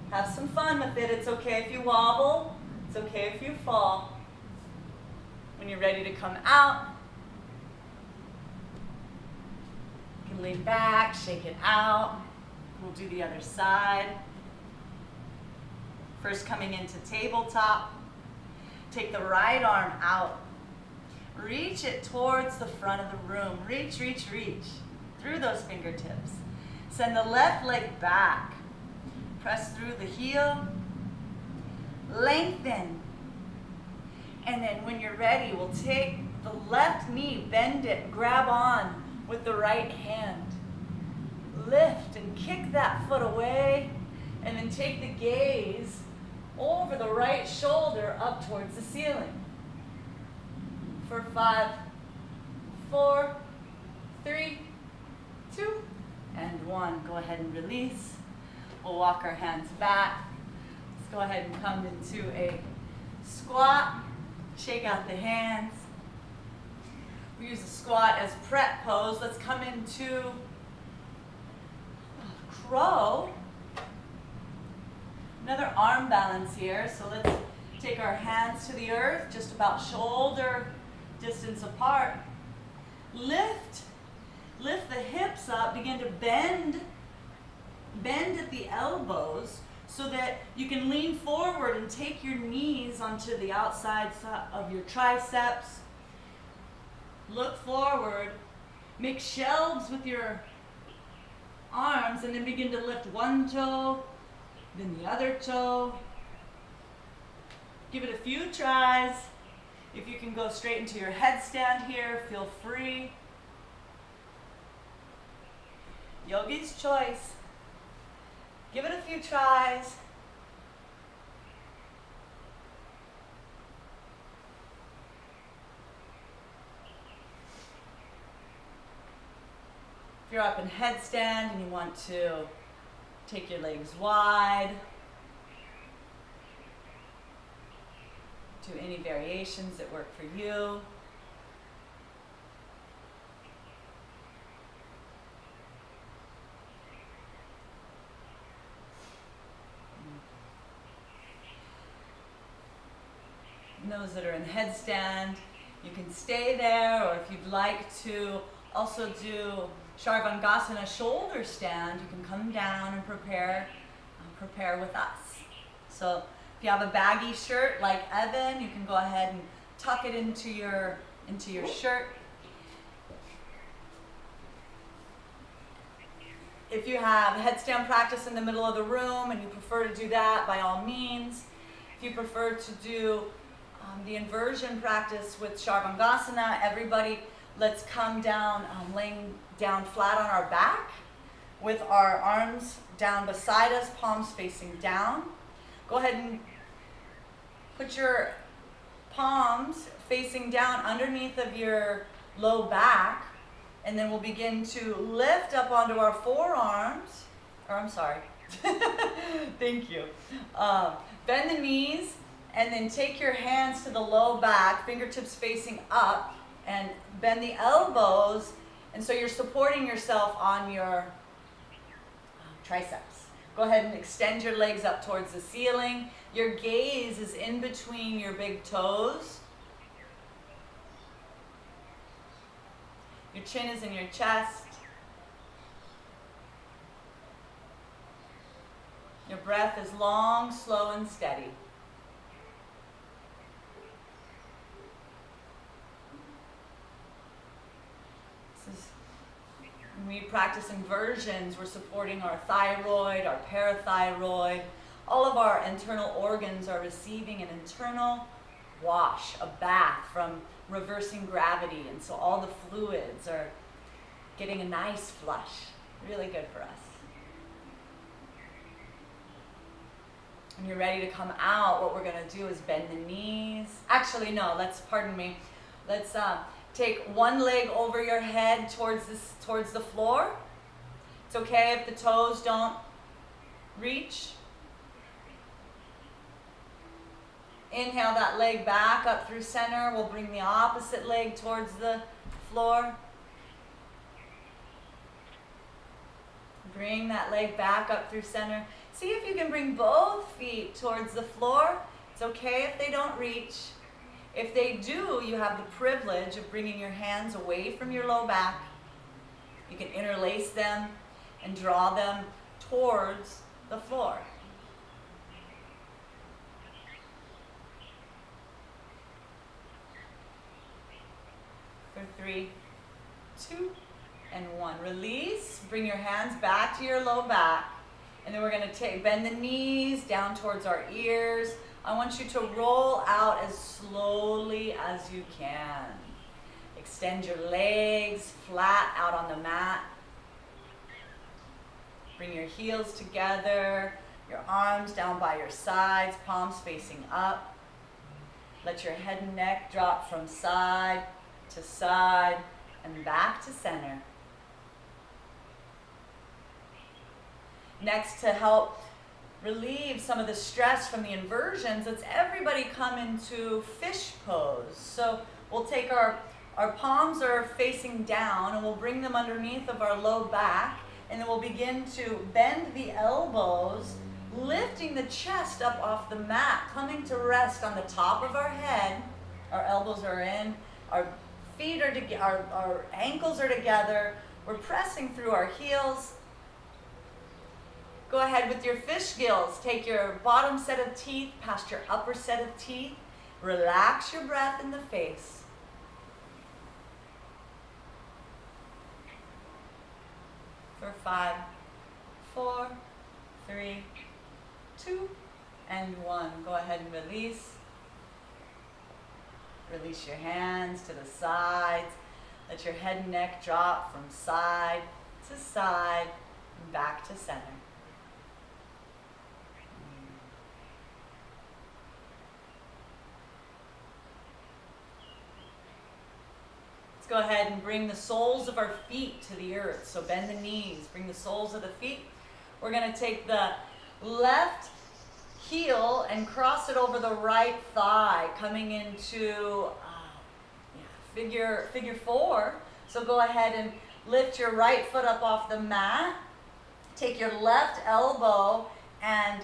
Have some fun with it. It's okay if you wobble. It's okay if you fall. When you're ready to come out, you can lean back, shake it out. We'll do the other side. First, coming into tabletop, take the right arm out. Reach it towards the front of the room. Reach, reach, reach through those fingertips. Send the left leg back. Press through the heel. Lengthen. And then when you're ready, we'll take the left knee, bend it, grab on with the right hand. Lift and kick that foot away. And then take the gaze over the right shoulder up towards the ceiling. For 5, 4, 3, 2, and 1. Go ahead and release. We'll walk our hands back. Let's go ahead and come into a squat. Shake out the hands. We use the squat as prep pose. Let's come into crow. Another arm balance here. So let's take our hands to the earth, just about shoulder distance apart. Lift the hips up, begin to bend at the elbows so that you can lean forward and take your knees onto the outside of your triceps. Look forward, make shelves with your arms, and then begin to lift one toe, then the other toe. Give it a few tries. If you can go straight into your headstand here, feel free. Yogi's choice. Give it a few tries. If you're up in headstand and you want to take your legs wide, do any variations that work for you. And those that are in headstand, you can stay there, or if you'd like to also do Sharvangasana shoulder stand, you can come down and prepare with us. So if you have a baggy shirt like Evan, you can go ahead and tuck it into your shirt. If you have headstand practice in the middle of the room and you prefer to do that, by all means. If you prefer to do the inversion practice with Sharvangasana, everybody, let's come down, laying down flat on our back with our arms down beside us, palms facing down. Go ahead and put your palms facing down underneath of your low back, and then we'll begin to lift up onto our forearms, thank you. Bend the knees, and then take your hands to the low back, fingertips facing up, and bend the elbows, and so you're supporting yourself on your triceps. Go ahead and extend your legs up towards the ceiling. Your gaze is in between your big toes. Your chin is in your chest. Your breath is long, slow, and steady. When we practice inversions, we're supporting our thyroid, our parathyroid. All of our internal organs are receiving an internal wash, a bath from reversing gravity. And so all the fluids are getting a nice flush. Really good for us. When you're ready to come out, what we're going to do is bend the knees. Actually, no, let's take one leg over your head towards the floor. It's okay if the toes don't reach. Inhale that leg back up through center. We'll bring the opposite leg towards the floor. Bring that leg back up through center. See if you can bring both feet towards the floor. It's okay if they don't reach. If they do, you have the privilege of bringing your hands away from your low back. You can interlace them and draw them towards the floor. For 3, 2, and 1. Release. Bring your hands back to your low back. And then we're going to bend the knees down towards our ears. I want you to roll out as slowly as you can. Extend your legs flat out on the mat. Bring your heels together, your arms down by your sides, palms facing up. Let your head and neck drop from side to side and back to center. Next, to help relieve some of the stress from the inversions, let's everybody come into fish pose. So we'll take our palms are facing down, and we'll bring them underneath of our low back, and then we'll begin to bend the elbows, lifting the chest up off the mat, coming to rest on the top of our head. Our elbows are in, our feet are together, our ankles are together. We're pressing through our heels. Go ahead with your fish gills. Take your bottom set of teeth past your upper set of teeth. Relax your breath in the face. For 5, 4, 3, 2, and 1. Go ahead and release. Release your hands to the sides. Let your head and neck drop from side to side and back to center. Let's go ahead and bring the soles of our feet to the earth. So bend the knees, bring the soles of the feet. We're going to take the left heel and cross it over the right thigh, coming into figure four. So go ahead and lift your right foot up off the mat. Take your left elbow and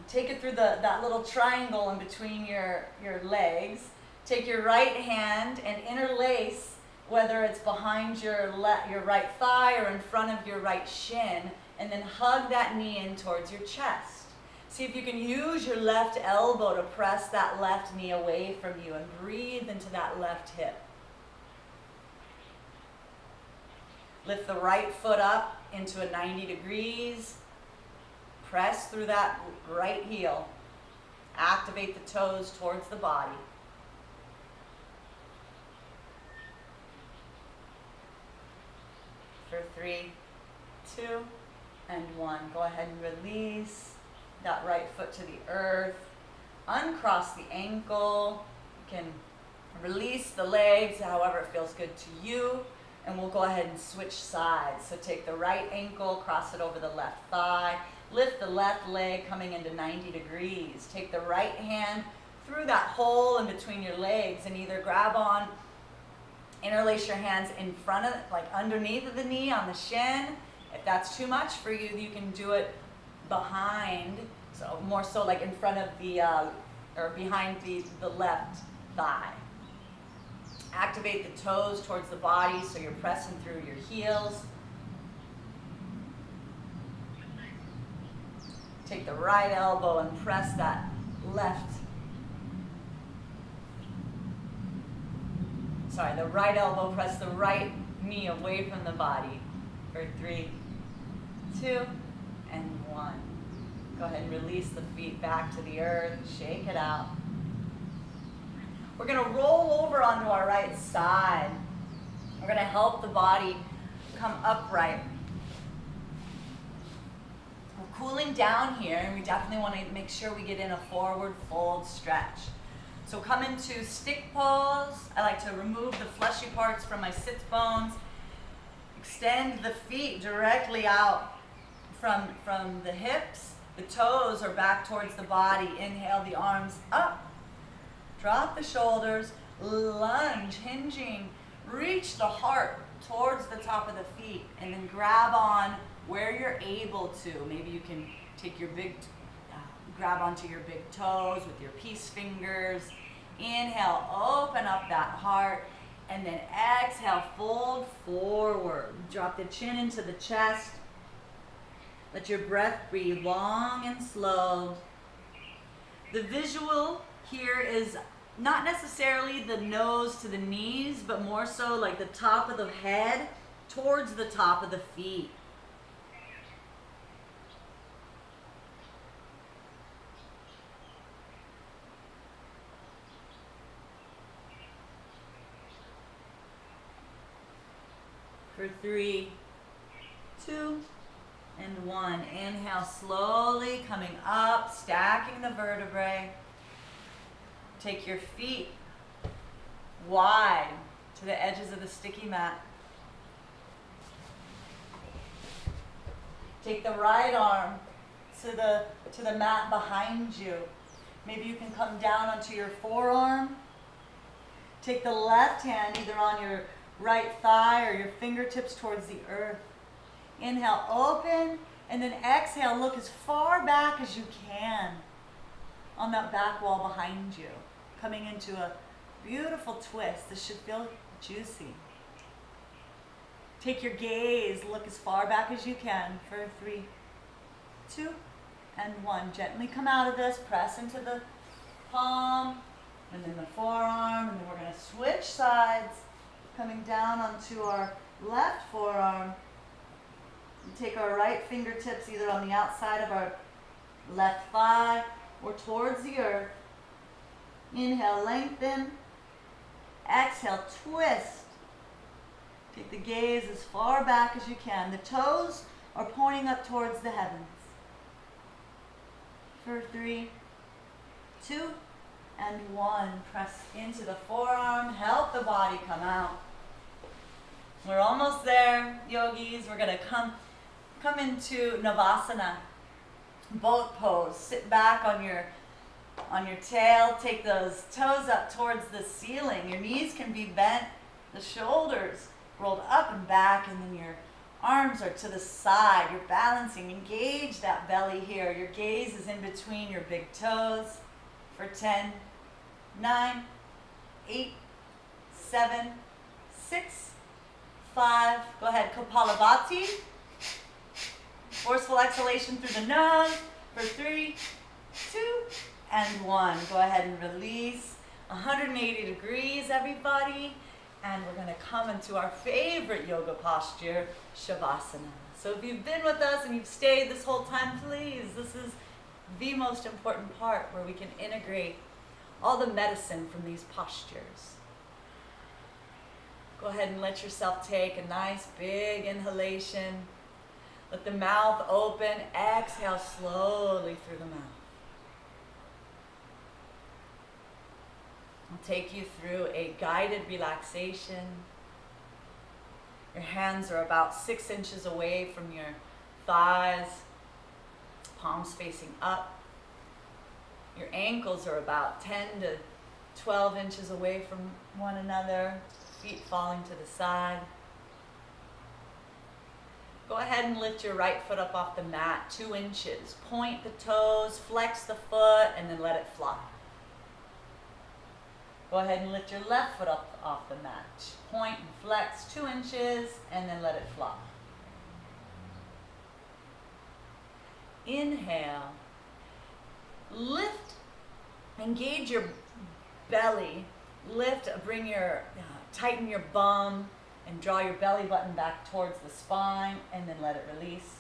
take it through that little triangle in between your legs. Take your right hand and interlace, whether it's behind your right thigh or in front of your right shin, and then hug that knee in towards your chest. See if you can use your left elbow to press that left knee away from you and breathe into that left hip. Lift the right foot up into a 90 degrees. Press through that right heel. Activate the toes towards the body. For 3, 2, and 1. Go ahead and release that right foot to the earth. Uncross the ankle. You can release the legs however it feels good to you. And we'll go ahead and switch sides. So take the right ankle, cross it over the left thigh. Lift the left leg coming into 90 degrees. Take the right hand through that hole in between your legs and either grab on, interlace your hands in front of, like underneath of the knee on the shin. If that's too much for you, you can do it behind, so more so like in front of the, or behind the left thigh. Activate the toes towards the body so you're pressing through your heels. Take the right elbow and press that the right elbow, press the right knee away from the body. For 3, 2, and 1. Go ahead and release the feet back to the earth. Shake it out. We're going to roll over onto our right side. We're going to help the body come upright. We're cooling down here, and we definitely want to make sure we get in a forward fold stretch. So come into stick pose. I like to remove the fleshy parts from my sits bones. Extend the feet directly out from the hips. The toes are back towards the body. Inhale the arms up. Drop the shoulders. Lunge, hinging. Reach the heart towards the top of the feet. And then grab on where you're able to. Maybe you can take your grab onto your big toes with your peace fingers. Inhale, open up that heart. And then exhale, fold forward. Drop the chin into the chest. Let your breath be long and slow. The visual here is not necessarily the nose to the knees, but more so like the top of the head towards the top of the feet. For 3, 2, and 1. Inhale, slowly coming up, stacking the vertebrae. Take your feet wide to the edges of the sticky mat. Take the right arm to the mat behind you. Maybe you can come down onto your forearm. Take the left hand either on your right thigh or your fingertips towards the earth. Inhale, open, and then exhale, look as far back as you can on that back wall behind you. Coming into a beautiful twist. This should feel juicy. Take your gaze, look as far back as you can for 3, 2, and 1. Gently come out of this, press into the palm, and then the forearm, and then we're going to switch sides. Coming down onto our left forearm. And take our right fingertips either on the outside of our left thigh or towards the earth. Inhale, lengthen. Exhale, twist. Take the gaze as far back as you can. The toes are pointing up towards the heavens. For 3, 2, and 1. Press into the forearm. Help the body come out. We're almost there, yogis. We're going to come into Navasana. Boat pose. Sit back on your tail. Take those toes up towards the ceiling. Your knees can be bent. The shoulders rolled up and back, and then your arms are to the side. You're balancing. Engage that belly here. Your gaze is in between your big toes. For 10, 9, 8, 7, 6, 5. Go ahead, Kapalabhati. Forceful exhalation through the nose. For 3, 2, and 1. Go ahead and release. 180 degrees, everybody. And we're going to come into our favorite yoga posture, Shavasana. So if you've been with us and you've stayed this whole time, please, this is the most important part where we can integrate all the medicine from these postures. Go ahead and let yourself take a nice big inhalation. Let the mouth open. Exhale slowly through the mouth. I'll take you through a guided relaxation. Your hands are about 6 inches away from your thighs, palms facing up. Your ankles are about 10 to 12 inches away from one another, feet falling to the side. Go ahead and lift your right foot up off the mat 2 inches. Point the toes, flex the foot, and then let it fly. Go ahead and lift your left foot up off the mat. Point and flex 2 inches, and then let it fly. Inhale. Lift, engage your belly. Lift, tighten your bum, and draw your belly button back towards the spine, and then let it release.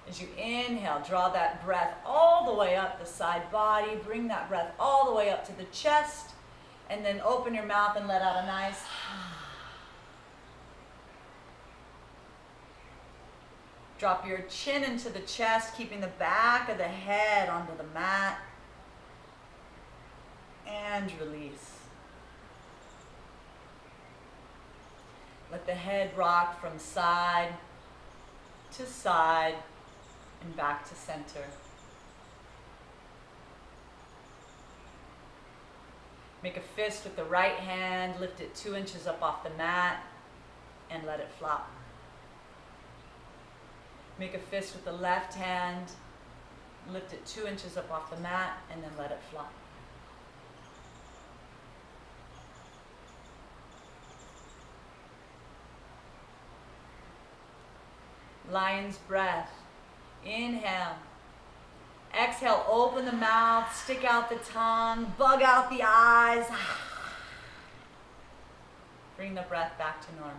As you inhale, draw that breath all the way up the side body. Bring that breath all the way up to the chest. And then open your mouth and let out a nice drop your chin into the chest, keeping the back of the head onto the mat. And release. Let the head rock from side to side and back to center. Make a fist with the right hand, lift it 2 inches up off the mat, and let it flop. Make a fist with the left hand, lift it 2 inches up off the mat, and then let it flop. Lion's breath. Inhale. Exhale, open the mouth, stick out the tongue, bug out the eyes. Bring the breath back to normal.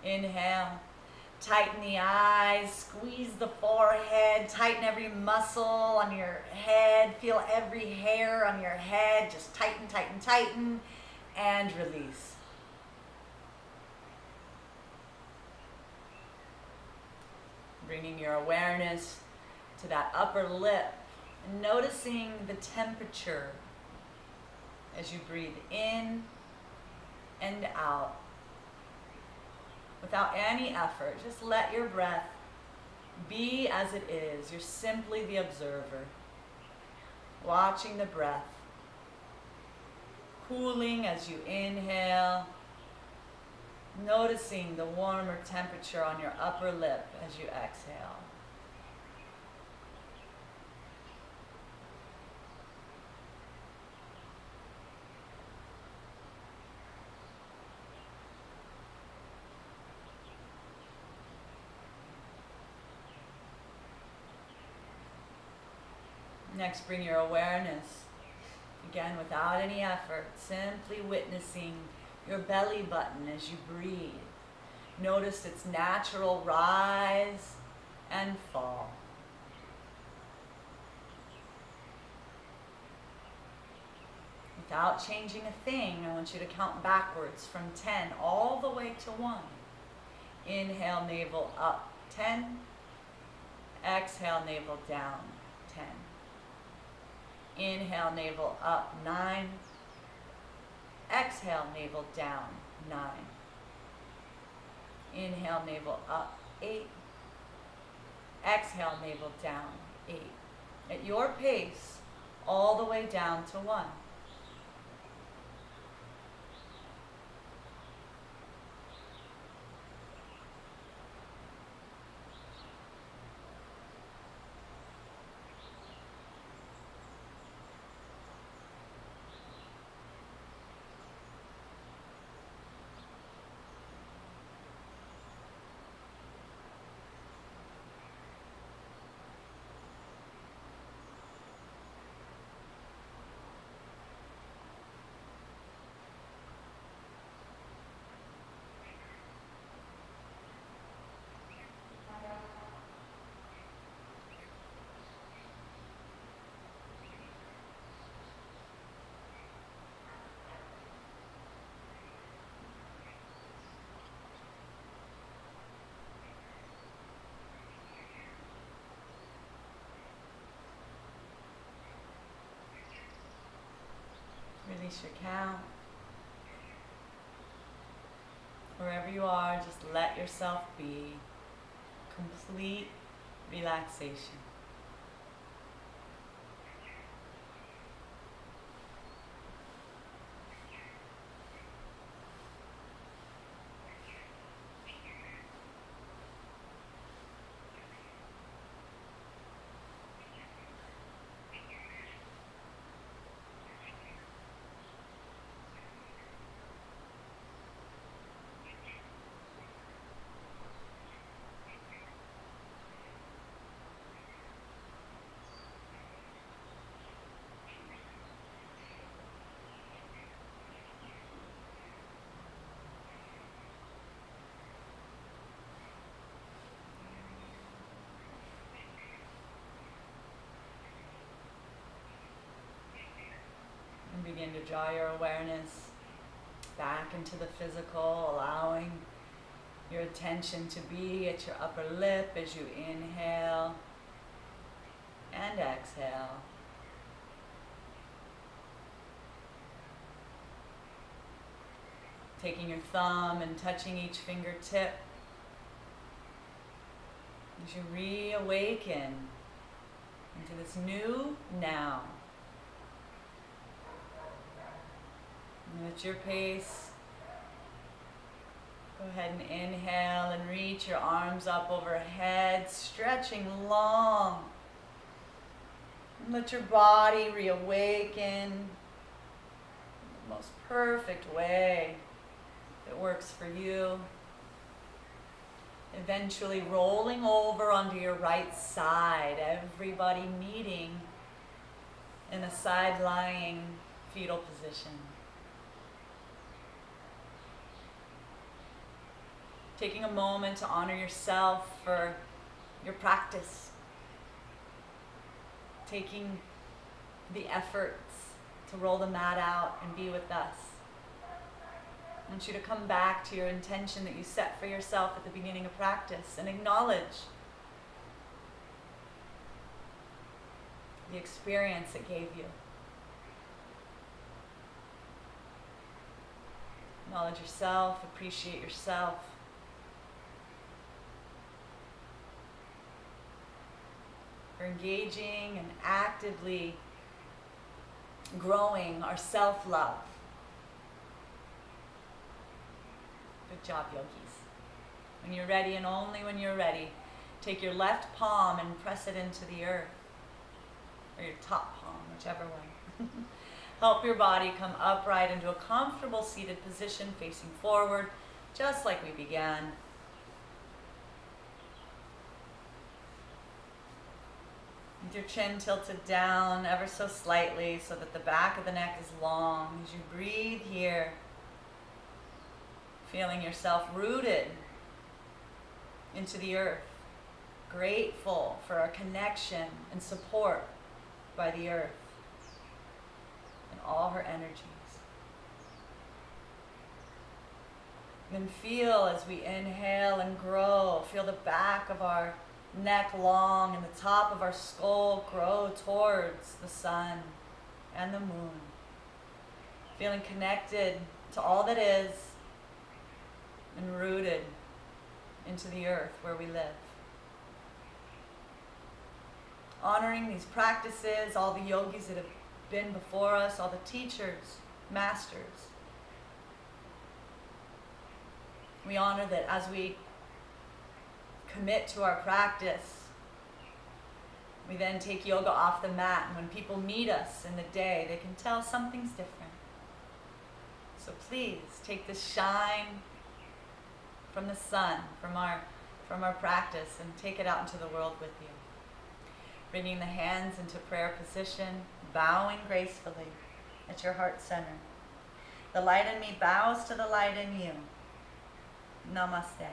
Inhale. Tighten the eyes, squeeze the forehead, tighten every muscle on your head, feel every hair on your head, just tighten, tighten, tighten, and release. Bringing your awareness to that upper lip and noticing the temperature as you breathe in and out. Without any effort, just let your breath be as it is. You're simply the observer, watching the breath, cooling as you inhale, noticing the warmer temperature on your upper lip as you exhale. Next, bring your awareness, again without any effort, simply witnessing your belly button as you breathe. Notice its natural rise and fall. Without changing a thing, I want you to count backwards from 10 all the way to 1. Inhale, navel up, 10. Exhale, navel down, 10. Inhale, navel up, 9. Exhale, navel down, 9. Inhale, navel up, 8. Exhale, navel down, 8. At your pace, all the way down to 1. Release your count. Wherever you are, just let yourself be. Complete relaxation. And begin to draw your awareness back into the physical, allowing your attention to be at your upper lip as you inhale and exhale. Taking your thumb and touching each fingertip as you reawaken into this new now. And at your pace, go ahead and inhale and reach your arms up overhead, stretching long. And let your body reawaken in the most perfect way that works for you. Eventually rolling over onto your right side, everybody meeting in a side-lying fetal position. Taking a moment to honor yourself for your practice. Taking the efforts to roll the mat out and be with us. I want you to come back to your intention that you set for yourself at the beginning of practice and acknowledge the experience it gave you. Acknowledge yourself, appreciate yourself. For engaging and actively growing our self-love. Good job, yogis. When you're ready, and only when you're ready, take your left palm and press it into the earth, or your top palm, whichever way. Help your body come upright into a comfortable seated position, facing forward, just like we began. With your chin tilted down ever so slightly so that the back of the neck is long. As you breathe here, feeling yourself rooted into the earth, grateful for our connection and support by the earth and all her her energies. Then feel as we inhale and grow, feel the back of our neck long and the top of our skull grow towards the sun and the moon. Feeling connected to all that is and rooted into the earth where we live. Honoring these practices, all the yogis that have been before us, all the teachers, masters. We honor that as we commit to our practice, we then take yoga off the mat, and when people meet us in the day, they can tell something's different. So please take the shine from the sun, from our practice, and take it out into the world with you. Bringing the hands into prayer position, bowing gracefully at your heart center. The light in me bows to the light in you. Namaste.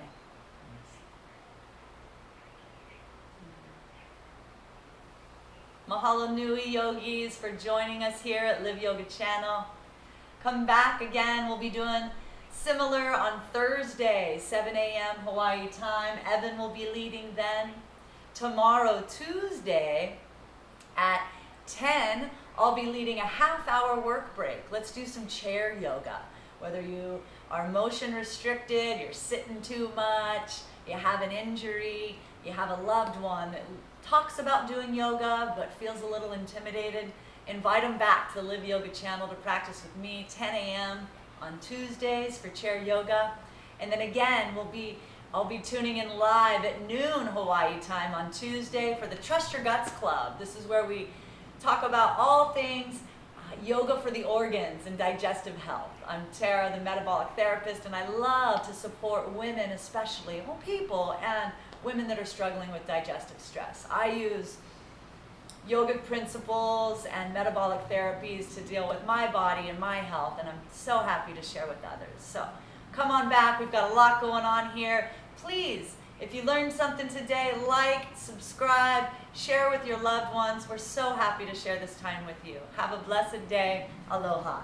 Mahalo nui yogis for joining us here at Live Yoga Channel. Come back again. We'll be doing similar on Thursday, 7 a.m. Hawaii time. Evan will be leading then. Tomorrow, Tuesday, at 10, I'll be leading a half-hour work break. Let's do some chair yoga. Whether you are motion restricted, you're sitting too much, you have an injury, you have a loved one that talks about doing yoga but feels a little intimidated, invite them back to the Live Yoga channel to practice with me 10 a.m. on Tuesdays for chair yoga. And then again, I'll be tuning in live at noon Hawaii time on Tuesday for the Trust Your Guts Club. This is where we talk about all things yoga for the organs and digestive health. I'm Terra, the metabolic therapist, and I love to support women especially, well, people and women that are struggling with digestive stress. I use yogic principles and metabolic therapies to deal with my body and my health, and I'm so happy to share with others. So come on back. We've got a lot going on here. Please, if you learned something today, like, subscribe, share with your loved ones. We're so happy to share this time with you. Have a blessed day. Aloha.